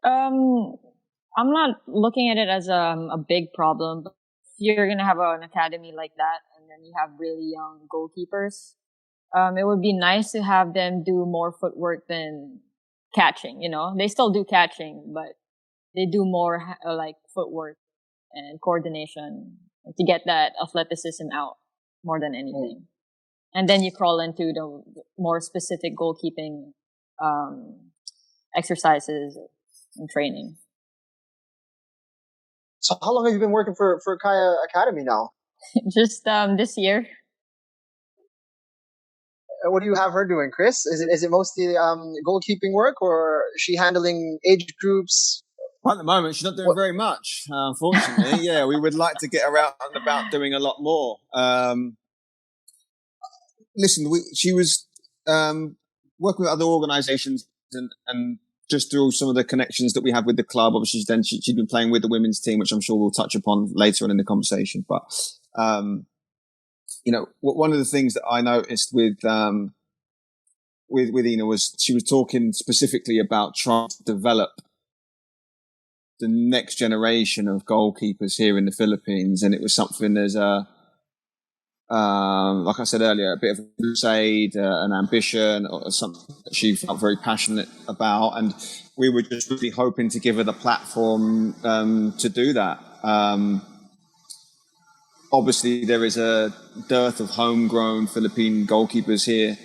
I'm not looking at it as a big problem. But if you're going to have an academy like that, and then you have really young goalkeepers, it would be nice to have them do more footwork than catching. They still do catching, but they do more like footwork and coordination to get that athleticism out more than anything. And then you crawl into the more specific goalkeeping exercises and training. So how long have you been working for Kaya Academy now? Just this year. What do you have her doing, Chris? Is it mostly goalkeeping work, or is she handling age groups? At the moment, she's not doing very much, unfortunately. Yeah, we would like to get her out and about doing a lot more. Listen, she was working with other organisations and just through some of the connections that we have with the club. Obviously, then she'd been playing with the women's team, which I'm sure we'll touch upon later on in the conversation. But, one of the things that I noticed with Inna was she was talking specifically about trying to develop the next generation of goalkeepers here in the Philippines. And it was something there's like I said earlier, a bit of a crusade, an ambition, or something that she felt very passionate about. And we were just really hoping to give her the platform to do that. Obviously, there is a dearth of homegrown Philippine goalkeepers here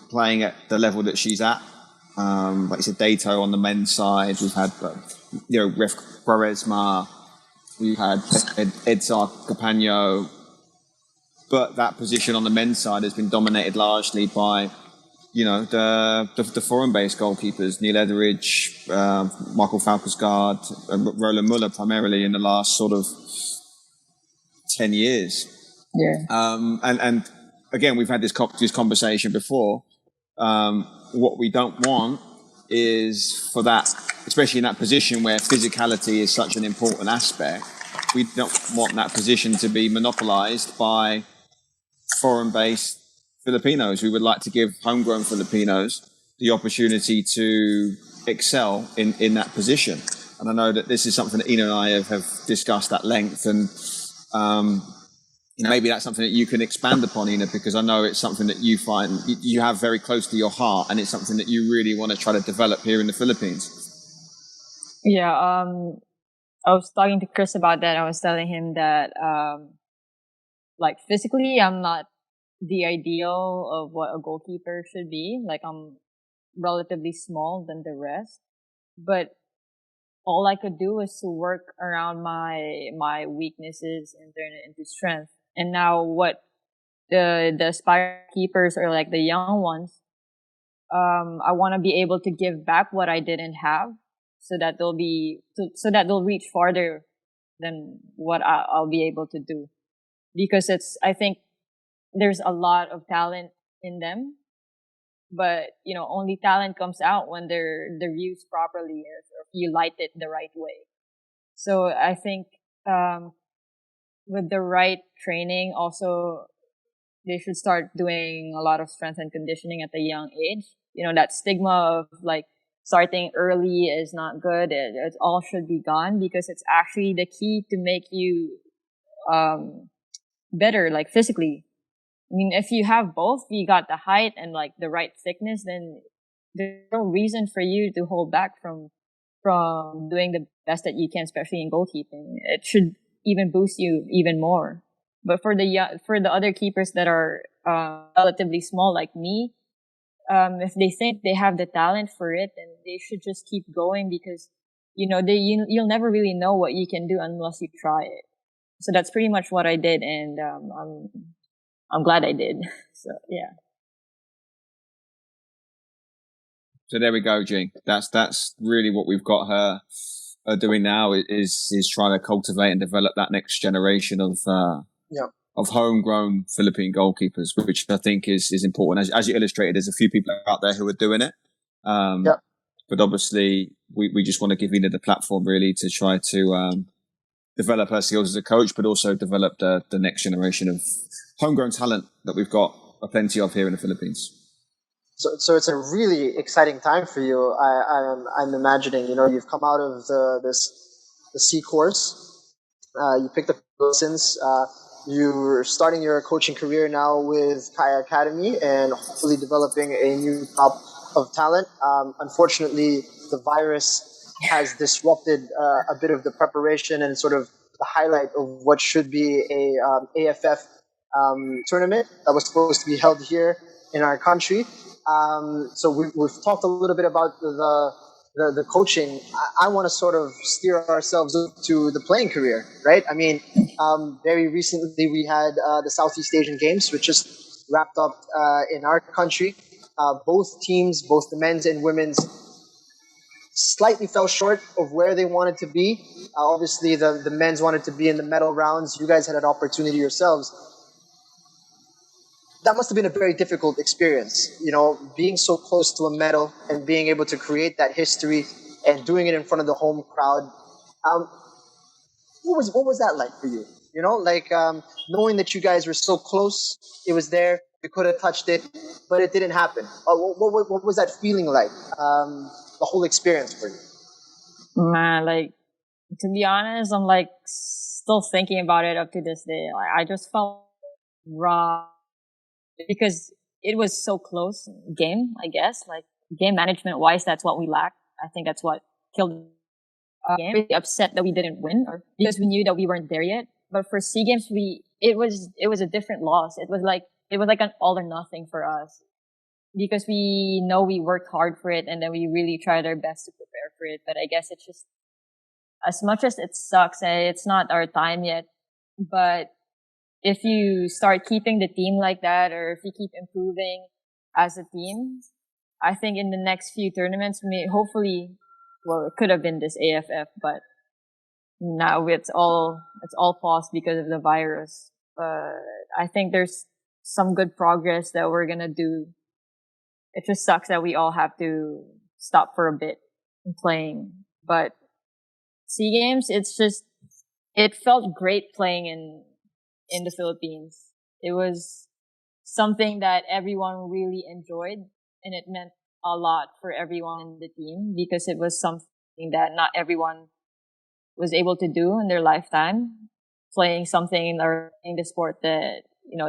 playing at the level that she's at. Like you said, Dato on the men's side. We've had, Ref Quaresma. We've had Edzar Capano. But that position on the men's side has been dominated largely by, the foreign-based goalkeepers, Neil Etheridge, Michael Falkersgaard, Roland Muller primarily in the last sort of 10 years. Yeah. And again, we've had this conversation before. What we don't want is for that, especially in that position where physicality is such an important aspect. We don't want that position to be monopolized by foreign-based Filipinos. We would like to give homegrown Filipinos the opportunity to excel in that position. And I know that this is something that Ina and I have discussed at length, and maybe that's something that you can expand upon, Ina, because I know it's something that you find you have very close to your heart, and it's something that you really want to try to develop here in the Philippines. Yeah, I was talking to Chris about that. I was telling him that, like, physically, I'm not the ideal of what a goalkeeper should be. Like, I'm relatively small than the rest, but all I could do was to work around my weaknesses and turn it into strength. And now what the aspiring keepers, or like the young ones, I want to be able to give back what I didn't have, so that they'll reach farther than what I'll be able to do. Because I think there's a lot of talent in them, but only talent comes out when they're used properly, or if you light it the right way. So I think, with the right training, also they should start doing a lot of strength and conditioning at a young age. That stigma of like starting early is not good. It all should be gone, because it's actually the key to make you better, like physically. I mean, if you have both, you got the height and like the right thickness, then there's no reason for you to hold back from doing the best that you can, especially in goalkeeping. It should even boost you even more. But for the other keepers that are relatively small like me, if they think they have the talent for it, then they should just keep going, because you'll never really know what you can do unless you try it. So that's pretty much what I did, and I'm glad I did. So yeah. So there we go, Jing. That's really what we've got her doing now, is trying to cultivate and develop that next generation of homegrown Philippine goalkeepers, which I think is important. As you illustrated, there's a few people out there who are doing it. But obviously we just want to give Ina the platform really to try to develop her skills as a coach, but also develop the next generation of homegrown talent that we've got plenty of here in the Philippines. So it's a really exciting time for you. I'm imagining, you've come out of the C course, you picked up lessons, you're starting your coaching career now with Kaya Academy, and hopefully developing a new crop of talent. Unfortunately, the virus has disrupted a bit of the preparation and sort of the highlight of what should be a AFF tournament that was supposed to be held here in our country. So we've talked a little bit about the coaching. I want to sort of steer ourselves to the playing career, right? I mean, very recently we had the Southeast Asian Games, which just wrapped up in our country. Both teams, both the men's and women's, slightly fell short of where they wanted to be. Obviously, the men's wanted to be in the medal rounds. You guys had an opportunity yourselves. That must have been a very difficult experience, being so close to a medal and being able to create that history and doing it in front of the home crowd. What was that like for you? Knowing that you guys were so close, it was there, you could have touched it, but it didn't happen. What was that feeling like? The whole experience for you? Man, like, to be honest, I'm like still thinking about it up to this day. Like, I just felt raw, because it was so close game, I guess. Like, game management wise, that's what we lacked. I think that's what killed the game. Really upset that we didn't win, or because we knew that we weren't there yet. But for SEA Games, it was a different loss. It was like an all or nothing for us, because we know we worked hard for it, and then we really tried our best to prepare for it. But I guess it's just, as much as it sucks, it's not our time yet. But if you start keeping the team like that, or if you keep improving as a team, I think in the next few tournaments, hopefully, well, it could have been this AFF, but now it's all paused because of the virus. But I think there's some good progress that we're gonna do. It just sucks that we all have to stop for a bit and playing. But SEA Games, it felt great playing in the Philippines. It was something that everyone really enjoyed, and it meant a lot for everyone in the team because it was something that not everyone was able to do in their lifetime. Playing something or playing the sport that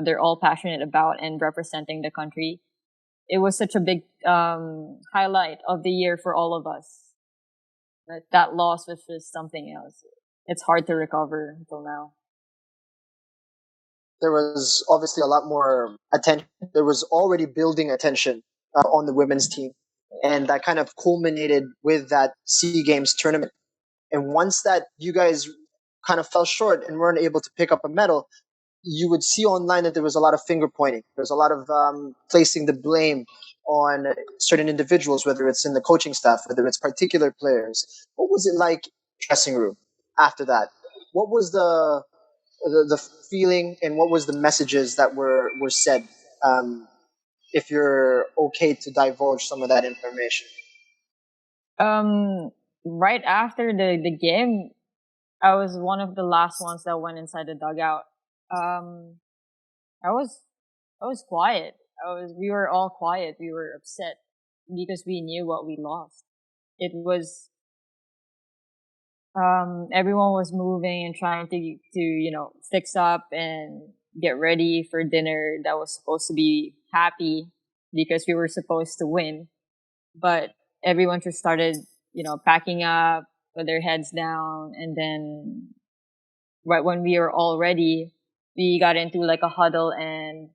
they're all passionate about and representing the country. It was such a big highlight of the year for all of us. But that loss was just something else. It's hard to recover until now. There was obviously a lot more attention. There was already building attention on the women's team, and that kind of culminated with that SEA Games tournament. And once that you guys kind of fell short and weren't able to pick up a medal, you would see online that there was a lot of finger pointing. There's a lot of placing the blame on certain individuals, whether it's in the coaching staff, whether it's particular players. What was it like dressing room after that? What was the feeling, and what was the messages that were said? If you're okay to divulge some of that information. Right after the game, I was one of the last ones that went inside the dugout. I was quiet. We were all quiet. We were upset because we knew what we lost. It was, everyone was moving and trying to fix up and get ready for dinner that was supposed to be happy because we were supposed to win. But everyone just started, packing up with their heads down. And then right when we were all ready, we got into like a huddle and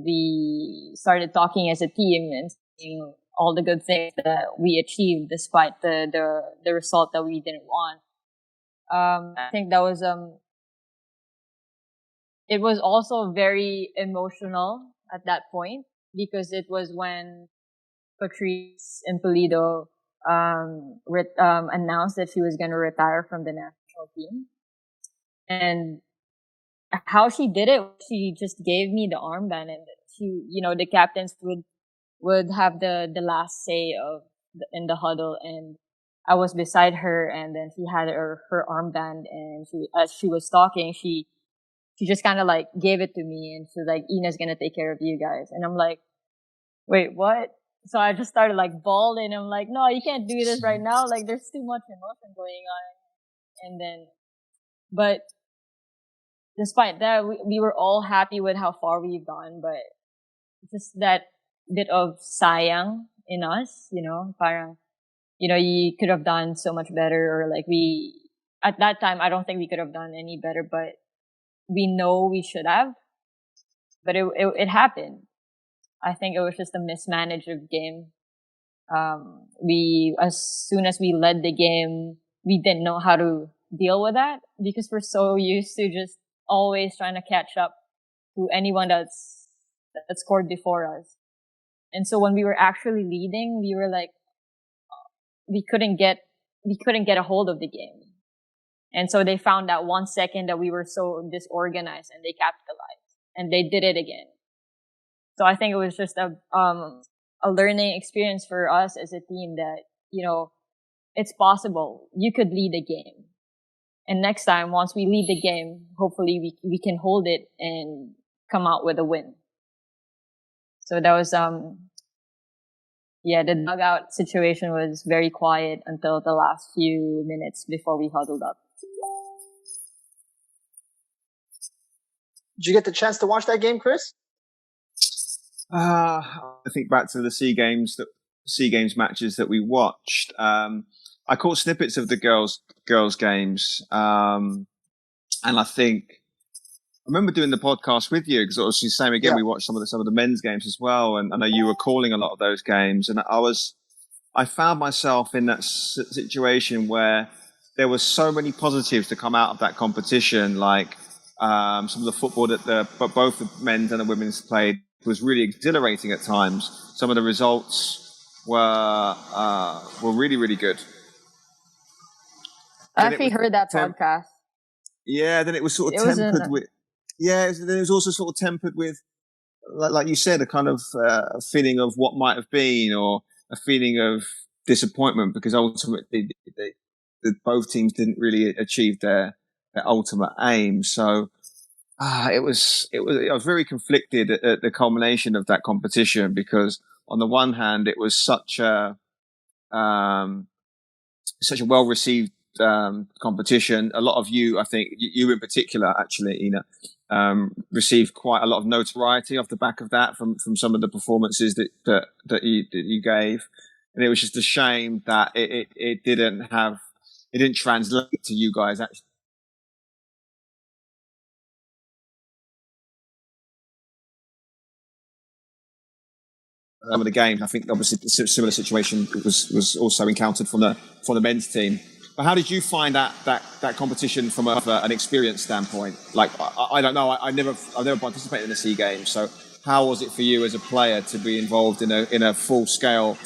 we started talking as a team and saying all the good things that we achieved despite the result that we didn't want. I think that was, it was also very emotional at that point because it was when Patrice Impolido announced that she was going to retire from the national team. And how she did it, she just gave me the armband, and the captains would have the last say in the huddle, and I was beside her, and then she had her armband, and as she was talking, she just kind of like gave it to me, and she's like, "Ina's gonna take care of you guys," and I'm like, "Wait, what?" So I just started like bawling. I'm like, "No, you can't do this right now. Like, there's too much emotion going on." And then, but despite that, we were all happy with how far we've gone, but just that bit of sayang in us, parang, you could have done so much better, or like at that time, I don't think we could have done any better, but we know we should have, but it happened. I think it was just a mismanaged game. As soon as we led the game, we didn't know how to deal with that because we're so used to just always trying to catch up to anyone that scored before us. And so when we were actually leading, we were like, we couldn't get a hold of the game. And so they found that 1 second that we were so disorganized, and they capitalized, and they did it again. So I think it was just a learning experience for us as a team that, it's possible. You could lead a game. And next time, once we lead the game, hopefully we can hold it and come out with a win. So that was, the dugout situation was very quiet until the last few minutes before we huddled up. Did you get the chance to watch that game, Chris? I think back to the SEA Games matches that we watched. I caught snippets of the girls games, and I think I remember doing the podcast with you because obviously same again. Yeah. We watched some of the men's games as well, and I know you were calling a lot of those games, and I found myself in that situation where there were so many positives to come out of that competition, like some of the football that both the men's and the women's played was really exhilarating at times. Some of the results were really, really good. I actually heard that podcast. Yeah, then it was sort of tempered with. Yeah, then it was also sort of tempered with, like you said, a kind of feeling of what might have been, or a feeling of disappointment because ultimately both teams didn't really achieve their ultimate aim. So I was very conflicted at the culmination of that competition because on the one hand it was such a well received competition. A lot of you, I think you in particular, actually, Ina, received quite a lot of notoriety off the back of that from some of the performances that you gave, and it was just a shame that it didn't translate to you guys actually. Some of the games, I think obviously a similar situation was also encountered from the men's team. But how did you find that competition from an experience standpoint? Like I don't know, I've never participated in the SEA Games, so how was it for you as a player to be involved in a full scale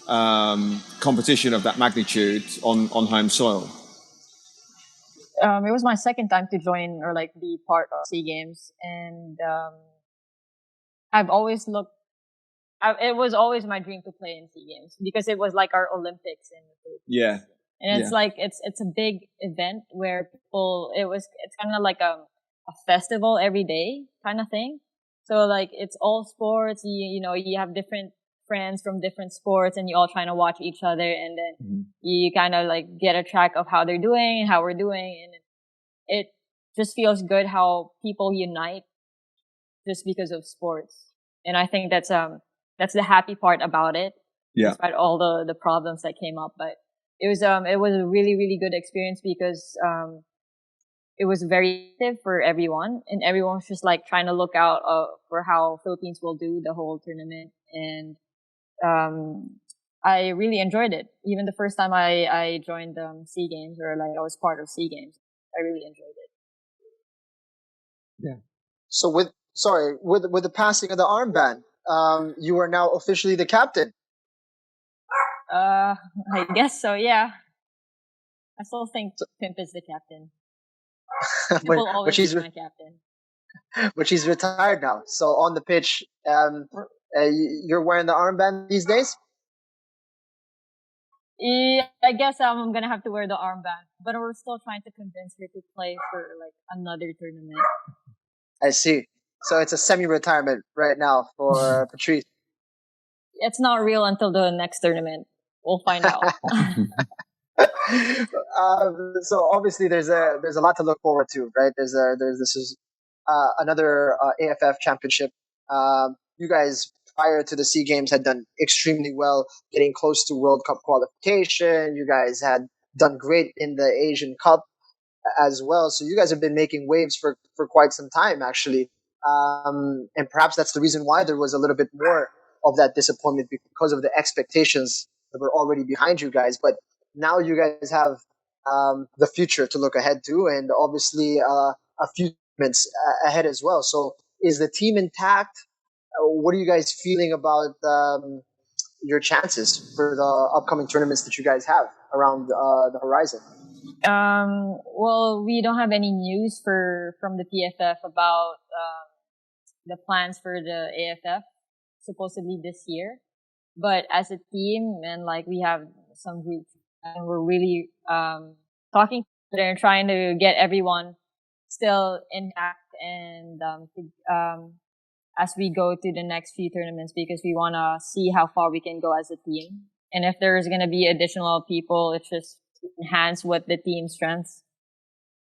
competition of that magnitude on home soil? It was my second time to join or like be part of SEA Games, and I've always looked. It was always my dream to play in SEA Games because it was like our Olympics in the Philippines. Yeah. And it's like it's a big event where it's kind of like a festival every day kind of thing. So like it's all sports. You know you have different friends from different sports, and you all trying to watch each other, and then you kind of like get a track of how they're doing and how we're doing, and it just feels good how people unite just because of sports. And I think that's the happy part about it, despite all the problems that came up. But it was a really, really good experience because it was very active for everyone, and everyone was just like trying to look out for how Philippines will do the whole tournament. And I really enjoyed it. Even the first time I joined SEA Games, or like I was part of SEA Games, I really enjoyed it. Yeah. So with the passing of the armband, you are now officially the captain. I guess so. Yeah. I still think Pimp is the captain. Pimp will always be my captain. But she's retired now. So on the pitch, you're wearing the armband these days? Yeah, I guess I'm gonna have to wear the armband. But we're still trying to convince her to play for like another tournament. I see. So it's a semi-retirement right now for Patrice. It's not real until the next tournament. We'll find out. So obviously there's a lot to look forward to, right? This is another AFF championship. You guys prior to the SEA Games had done extremely well, getting close to World Cup qualification. You guys had done great in the Asian Cup as well. So you guys have been making waves for quite some time, actually. And perhaps that's the reason why there was a little bit more of that disappointment because of the expectations that were already behind you guys. But now you guys have the future to look ahead to, and obviously a few tournaments ahead as well. So is the team intact? What are you guys feeling about your chances for the upcoming tournaments that you guys have around the horizon? Well, we don't have any news from the PFF about the plans for the AFF supposedly this year. But as a team, and like we have some groups, and we're really talking to them and trying to get everyone still intact and as we go to the next few tournaments, because we want to see how far we can go as a team. And if there's going to be additional people, it's just to enhance what the team strengths,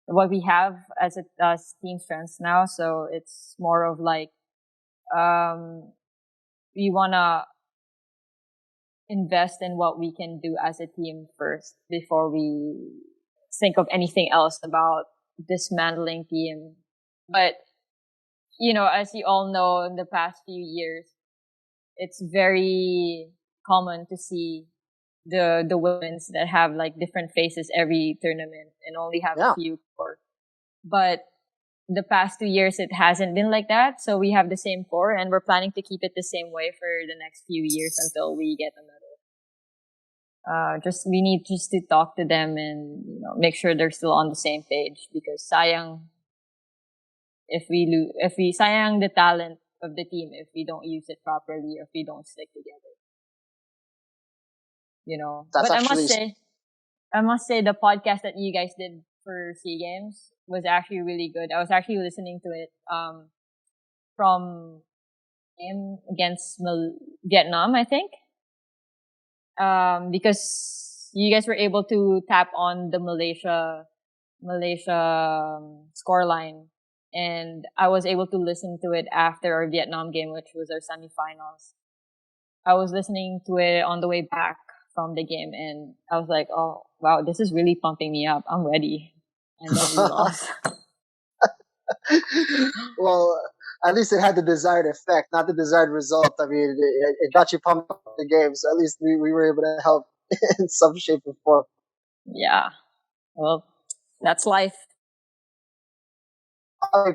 what we have as team strengths now. So it's more of like, we want to invest in what we can do as a team first before we think of anything else about dismantling team. But, you know, as you all know, in the past few years, it's very common to see the women's that have like different faces every tournament and only have a few core. But the past 2 years, it hasn't been like that. So we have the same core, and we're planning to keep it the same way for the next few years until we get a medal. We need just to talk to them and, you know, make sure they're still on the same page, because sayang if we sayang the talent of the team if we don't use it properly or if we don't stick together. That's But actually I must say the podcast that you guys did for SEA Games was actually really good. I was actually listening to it from game against Vietnam, I think. Because you guys were able to tap on the Malaysia scoreline, and I was able to listen to it after our Vietnam game, which was our semifinals. I was listening to it on the way back from the game, and I was like, "Oh wow, this is really pumping me up. I'm ready." And then we lost. well, at least it had the desired effect, not the desired result. I mean, it got you pumped up the game, so at least we were able to help in some shape or form. Yeah. Well, that's life.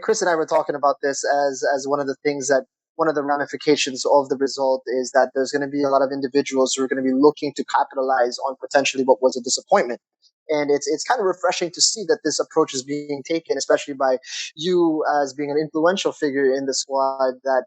Chris and I were talking about this as one of the things that one of the ramifications of the result is that there's going to be a lot of individuals who are going to be looking to capitalize on potentially what was a disappointment. And it's kind of refreshing to see that this approach is being taken, especially by you as being an influential figure in the squad. That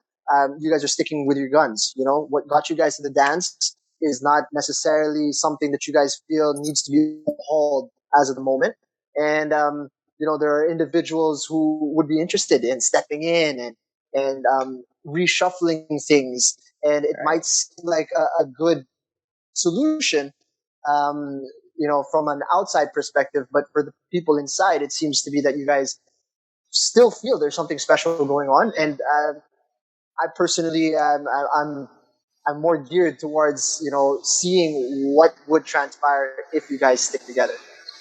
you guys are sticking with your guns. What got you guys to the dance is not necessarily something that you guys feel needs to be hauled as of the moment. And there are individuals who would be interested in stepping in and reshuffling things, and it might seem like a good solution, from an outside perspective, but for the people inside, it seems to be that you guys still feel there's something special going on, and I personally, I'm more geared towards seeing what would transpire if you guys stick together,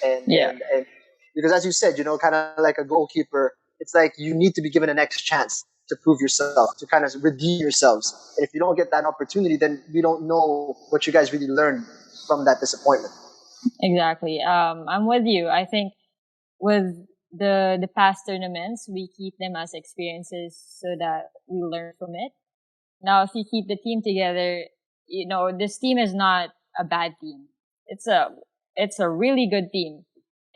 and Yeah. and because as you said, kind of like a goalkeeper, it's like you need to be given a next chance to prove yourself, to kind of redeem yourselves. And if you don't get that opportunity, then we don't know what you guys really learned from that disappointment. Exactly. I'm with you. I think with the past tournaments, we keep them as experiences so that we learn from it. Now, if you keep the team together, this team is not a bad team. It's a really good team.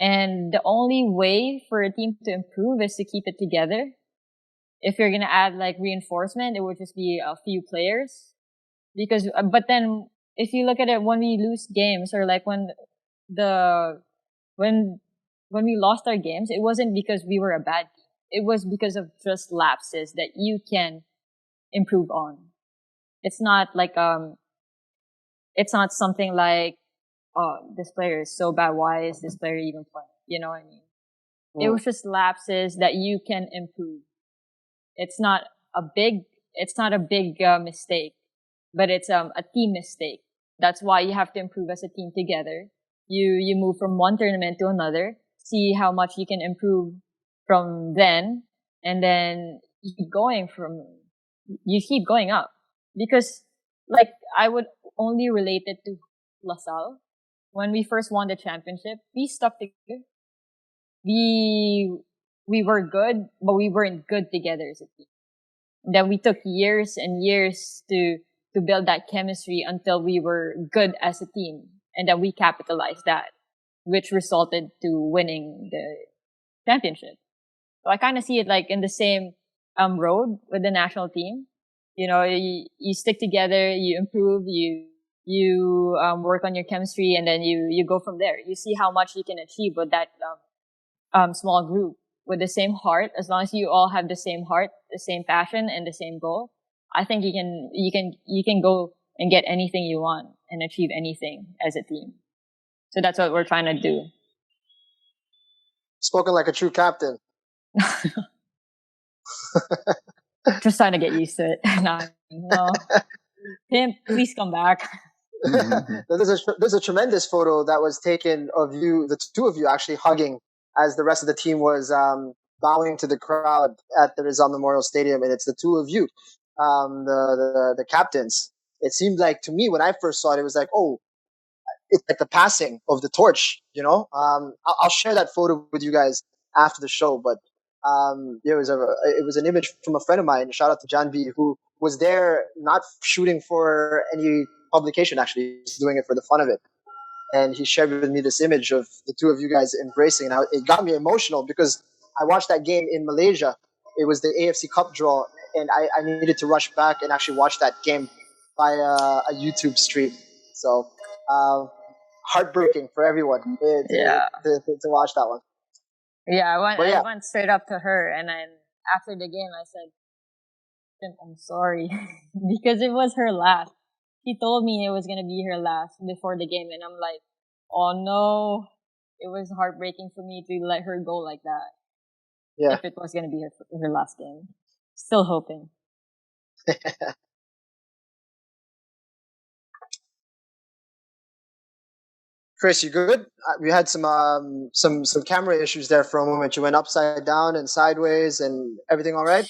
And the only way for a team to improve is to keep it together. If you're going to add like reinforcement, it would just be a few players. But then if you look at it, when we lose games or like when we lost our games, it wasn't because we were a bad team. It was because of just lapses that you can improve on. It's not like it's not something like, oh, this player is so bad, why is this player even playing? You know what I mean? It was just lapses that you can improve. It's not a big mistake, but it's a team mistake. That's why you have to improve as a team together. You move from one tournament to another, see how much you can improve from then, and then you keep going up. Because like I would only relate it to LaSalle. When we first won the championship, we stuck together. We were good, but we weren't good together as a team. Then we took years and years to build that chemistry until we were good as a team, and then we capitalized that, which resulted to winning the championship. So I kind of see it like in the same road with the national team. You stick together, you improve, you work on your chemistry, and then you go from there. You see how much you can achieve with that small group with the same heart. As long as you all have the same heart, the same passion, and the same goal, I think you can go and get anything you want and achieve anything as a team. So that's what we're trying to do. Spoken like a true captain. Just trying to get used to it. No. Tim, please come back. There's a tremendous photo that was taken of you, the two of you actually hugging as the rest of the team was bowing to the crowd at the Rizal Memorial Stadium, and it's the two of you, the captains. It seemed like to me when I first saw it, it was like, oh, it's like the passing of the torch. I'll share that photo with you guys after the show, but it was an image from a friend of mine. Shout out to John B, who was there not shooting for any publication. Actually, he's doing it for the fun of it. And he shared with me this image of the two of you guys embracing. And it got me emotional because I watched that game in Malaysia. It was the AFC Cup draw, and I needed to rush back and actually watch that game by a YouTube stream. So heartbreaking for everyone Yeah. to watch that one. Yeah, But I yeah, went straight up to her, and then after the game, I said, "I'm sorry," because it was her last. She told me it was gonna be her last before the game, and I'm like, "Oh no!" It was heartbreaking for me to let her go like that. yeah. If it was gonna be her last game, still hoping. Chris, you good? We had some camera issues there for a moment. You went upside down and sideways, and everything all right?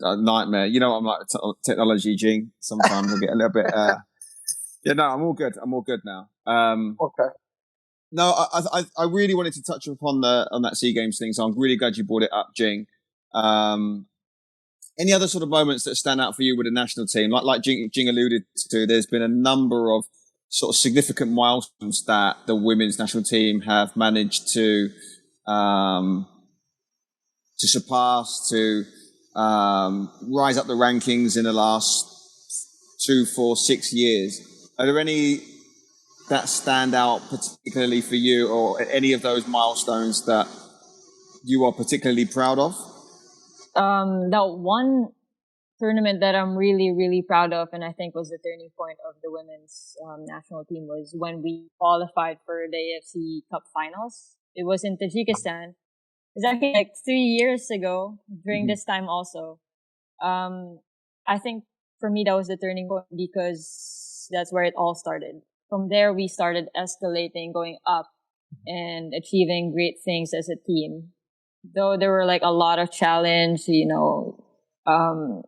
A nightmare. You know, I'm like a technology Jing. Sometimes I get a little bit. Yeah, no, I'm all good. I'm all good now. Okay. No, I really wanted to touch upon on that Sea Games thing. So I'm really glad you brought it up, Jing. Any other sort of moments that stand out for you with the national team? Like Jing alluded to, there's been a number of sort of significant milestones that the women's national team have managed to surpass, to rise up the rankings in the last 2, 4, 6 years. Are there any that stand out particularly for you, or any of those milestones that you are particularly proud of? That one tournament that I'm really, really proud of, and I think was the turning point of the women's national team, was when we qualified for the AFC Cup finals. It was in Tajikistan. It's actually like 3 years ago during this time also. I think for me that was the turning point because that's where it all started. From there, we started escalating, going up, and achieving great things as a team. Though there were like a lot of challenge, um,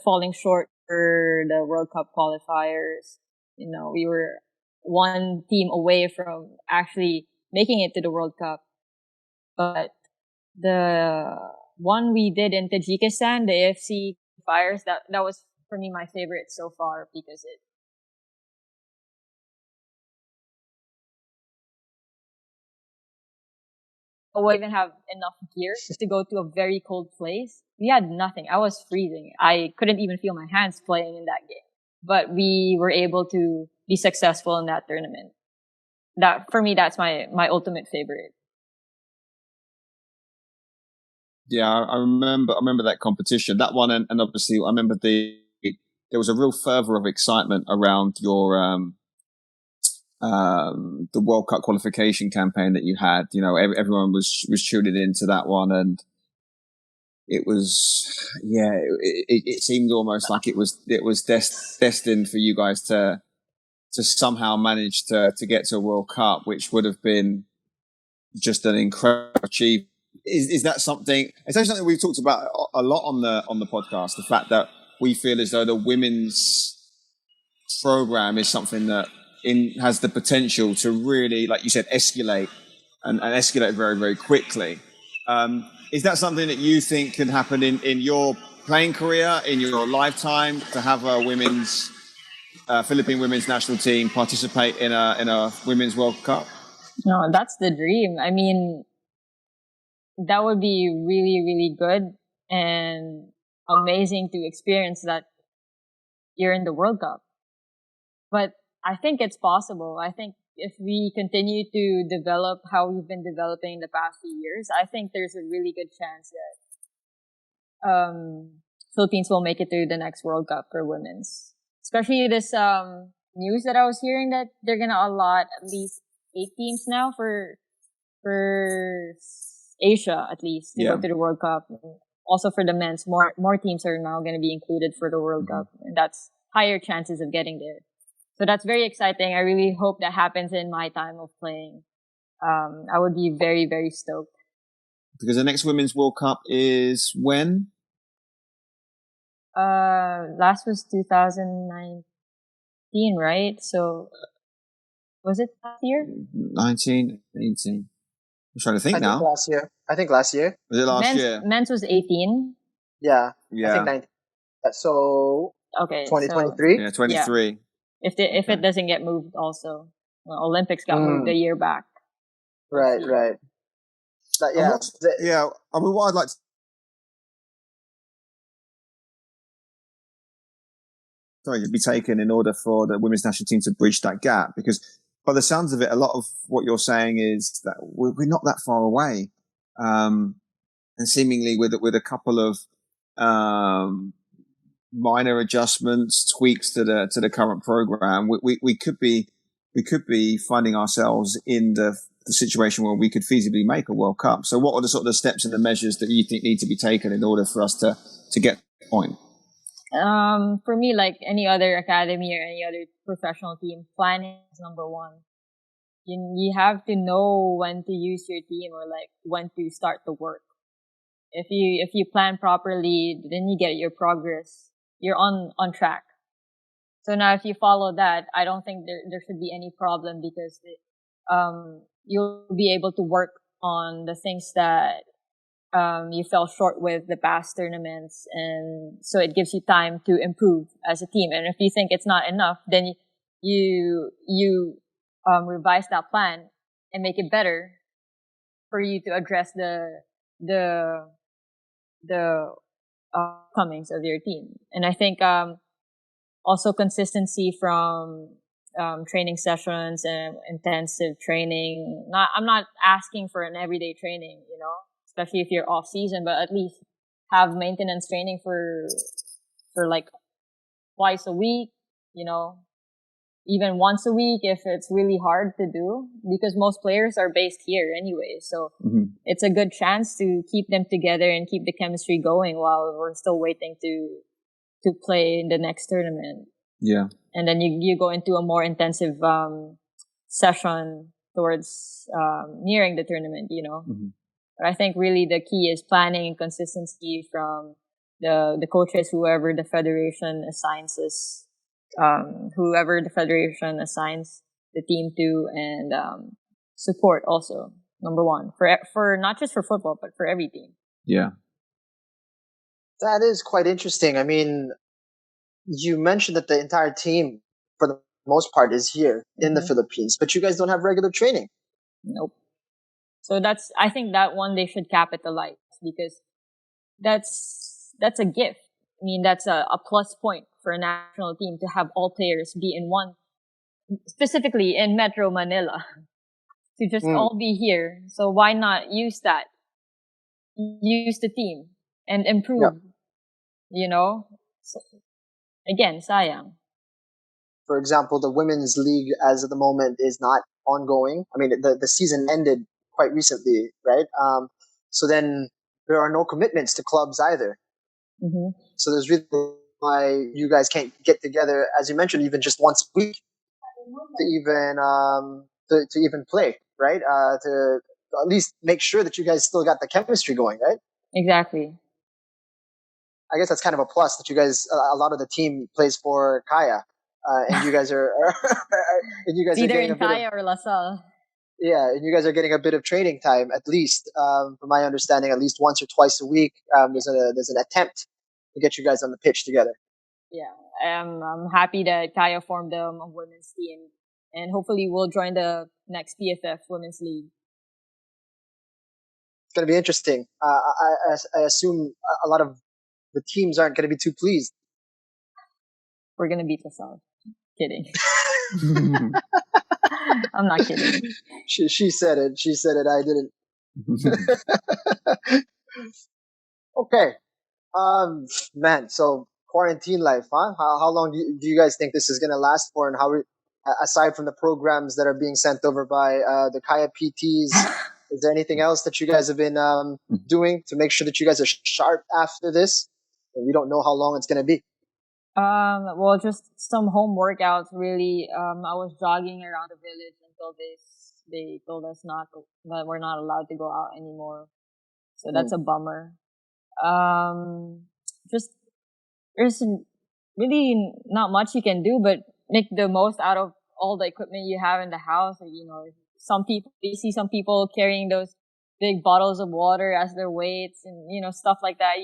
falling short for the World Cup qualifiers. We were one team away from actually making it to the World Cup. But the one we did in Tajikistan, the AFC Fires, that was for me my favorite so far because it we even have enough gear to go to a very cold place. We had nothing. I was freezing. I couldn't even feel my hands playing in that game. But we were able to be successful in that tournament. That for me, that's my ultimate favorite. Yeah, I remember that competition, that one, and obviously I remember there was a real fervor of excitement around your the World Cup qualification campaign that you had. Everyone was tuning into that one, and it was, yeah, it seemed almost like it was destined for you guys to somehow manage to get to a World Cup, which would have been just an incredible achievement. Is that something? It's actually something we've talked about a lot on the podcast. The fact that we feel as though the women's program is something that has the potential to really, like you said, escalate and escalate very, very quickly. Is that something that you think can happen in your playing career, in your lifetime, to have a Philippine women's national team participate in a women's World Cup? No, that's the dream. I mean, that would be really, really good and amazing to experience that you're in the World Cup. But I think it's possible. I think if we continue to develop how we've been developing the past few years, I think there's a really good chance that Philippines will make it to the next World Cup for women's. Especially this news that I was hearing that they're gonna allot at least 8 teams now for Asia at least to go to the World Cup. Also for the men's, more teams are now going to be included for the World Cup, and that's higher chances of getting there. So that's very exciting. I really hope that happens in my time of playing. I would be very, very stoked. Because the next Women's World Cup is when? Last was 2019, right? So was it last year? 19, 18. I'm trying to think now. I think last year. Was it last year? Men's was 18. Yeah. I think 19. So okay, 2023. So, yeah, 23. Yeah. If it doesn't get moved, also Olympics got moved a year back. Right. But yeah. I mean, what I'd like to to be taken in order for the women's national team to bridge that gap? Because by the sounds of it, a lot of what you're saying is that we're not that far away. And seemingly with a couple of, minor adjustments, tweaks to the current program, we could be finding ourselves in the situation where we could feasibly make a World Cup. So what are the sort of the steps and the measures that you think need to be taken in order for us to get to the point? For me, like any other academy or any other professional team, planning is number one. You have to know when to use your team or like when to start the work. If you plan properly, then you get your progress. You're on track. So now if you follow that, I don't think there should be any problem because you'll be able to work on the things that you fell short with the past tournaments, and so it gives you time to improve as a team. And if you think it's not enough, then you revise that plan and make it better for you to address the comings of your team. And I think also consistency from training sessions and intensive training. I'm not asking for an everyday training, especially if you're off season, but at least have maintenance training for like twice a week, even once a week if it's really hard to do, because most players are based here anyway. So it's a good chance to keep them together and keep the chemistry going while we're still waiting to play in the next tournament. Yeah. And then you go into a more intensive session towards nearing the tournament, But I think really the key is planning and consistency from the coaches, whoever the federation assigns the team to, and support also, number one, for not just for football, but for every team. Yeah. That is quite interesting. I mean, you mentioned that the entire team, for the most part, is here in the Philippines, but you guys don't have regular training. Nope. So I think that one they should capitalize, because that's a gift. I mean, that's a plus point for a national team to have all players be in one, specifically in Metro Manila, to just all be here. So why not use that? Use the team and improve, So, again, sayang. For example, the women's league as of the moment is not ongoing. I mean, the season ended quite recently, right? So then there are no commitments to clubs either. So there's really why you guys can't get together, as you mentioned, even just once a week to even play, right? To at least make sure that you guys still got the chemistry going, right? Exactly. I guess that's kind of a plus that you guys, a lot of the team plays for Kaya, and you guys are and you guys it's are either getting in Kaya or LaSalle. Yeah, and you guys are getting a bit of training time, at least, from my understanding, at least once or twice a week. There's an attempt to get you guys on the pitch together. Yeah, I'm happy that Kaya formed a women's team, and hopefully we'll join the next PFF Women's League. It's going to be interesting. I assume a lot of the teams aren't going to be too pleased. We're going to beat LaSalle. Kidding. I'm not kidding. She said it. She said it. I didn't. Okay. Man, so quarantine life, huh? How long do you guys think this is going to last for? And how, aside from the programs that are being sent over by the Kaya PTs, is there anything else that you guys have been doing to make sure that you guys are sharp after this? And we don't know how long it's going to be. Well, just some home workouts, really. I was jogging around the village until they told us that we're not allowed to go out anymore. So that's a bummer. Just, there's really not much you can do, but make the most out of all the equipment you have in the house. You see some people carrying those big bottles of water as their weights and, stuff like that.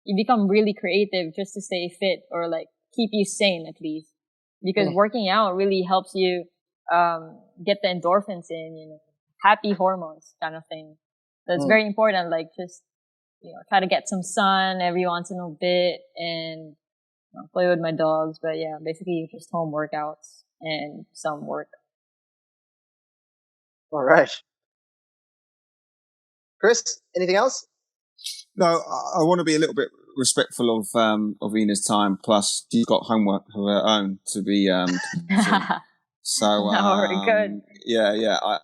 You become really creative just to stay fit or like keep you sane at least, because working out really helps you, get the endorphins in, happy hormones kind of thing. So it's very important, like just, try to get some sun every once in a bit and play with my dogs. But yeah, basically just home workouts and some work. All right. Chris, anything else? No, I want to be a little bit respectful of Ina's time. Plus, she's got homework of her own to be. So No, we're good. Yeah. I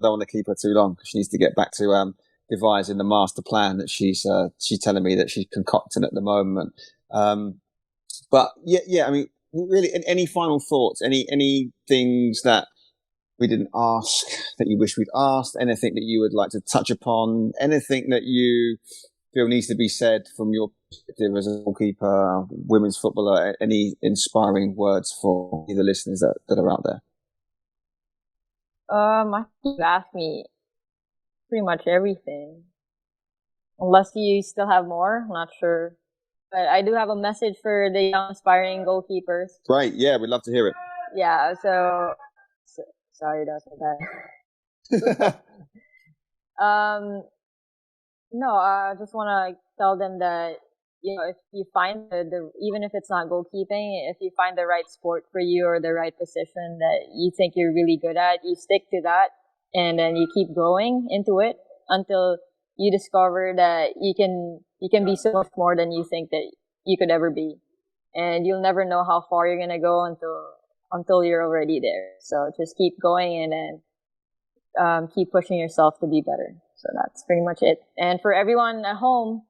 don't want to keep her too long. She needs to get back to devising the master plan that she's telling me that she's concocting at the moment. But yeah. I mean, really, any final thoughts? Any things that we didn't ask that you wish we'd asked? Anything that you would like to touch upon? Anything that you feel needs to be said from your perspective as a goalkeeper, women's footballer? Any inspiring words for the listeners that are out there? I think you asked me pretty much everything. Unless you still have more, I'm not sure. But I do have a message for the young aspiring goalkeepers. Right, yeah, we'd love to hear it. Yeah, so sorry, that's bad. No, I just want to tell them that, if you find the even if it's not goalkeeping, if you find the right sport for you or the right position that you think you're really good at, you stick to that, and then you keep growing into it until you discover that you can be so much more than you think that you could ever be, and you'll never know how far you're gonna go until you're already there. So just keep going and then keep pushing yourself to be better. So that's pretty much it. And for everyone at home,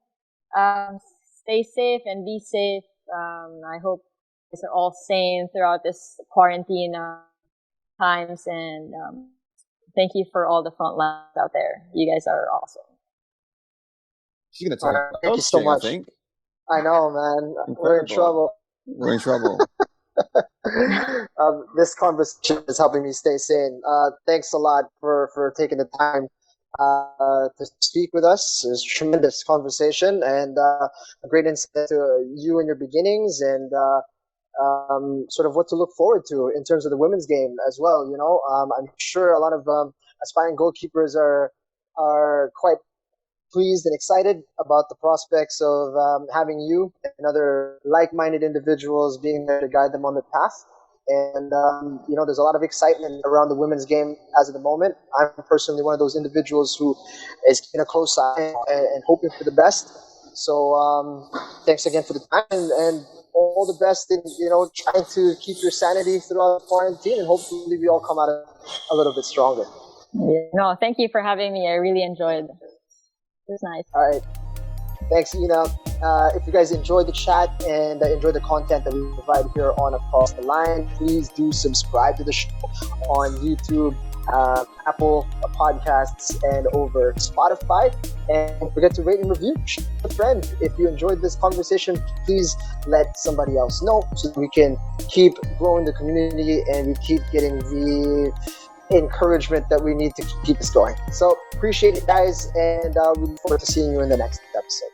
stay safe and be safe. I hope you guys are all sane throughout this quarantine times. And thank you for all the front lines out there. You guys are awesome. She's going to talk. Thank you so much. I know, man. Incredible. We're in trouble. We're in trouble. This conversation is helping me stay sane. Thanks a lot for taking the time to speak with us. It was a tremendous conversation and a great insight to you and your beginnings and sort of what to look forward to in terms of the women's game as well. I'm sure a lot of aspiring goalkeepers are quite pleased and excited about the prospects of having you and other like-minded individuals being there to guide them on the path. And, there's a lot of excitement around the women's game as of the moment. I'm personally one of those individuals who is keeping a close eye and hoping for the best. So thanks again for the time and all the best in, trying to keep your sanity throughout the quarantine, and hopefully we all come out a little bit stronger. Yeah. No, thank you for having me. I really enjoyed it. It was nice. All right. Thanks, Inna. If you guys enjoyed the chat and enjoyed the content that we provide here on Across the Line, please do subscribe to the show on YouTube, Apple Podcasts, and over Spotify. And don't forget to rate and review. Share with a friend. If you enjoyed this conversation, please let somebody else know so that we can keep growing the community and we keep getting the encouragement that we need to keep us going. So appreciate it, guys, and we look forward to seeing you in the next episode.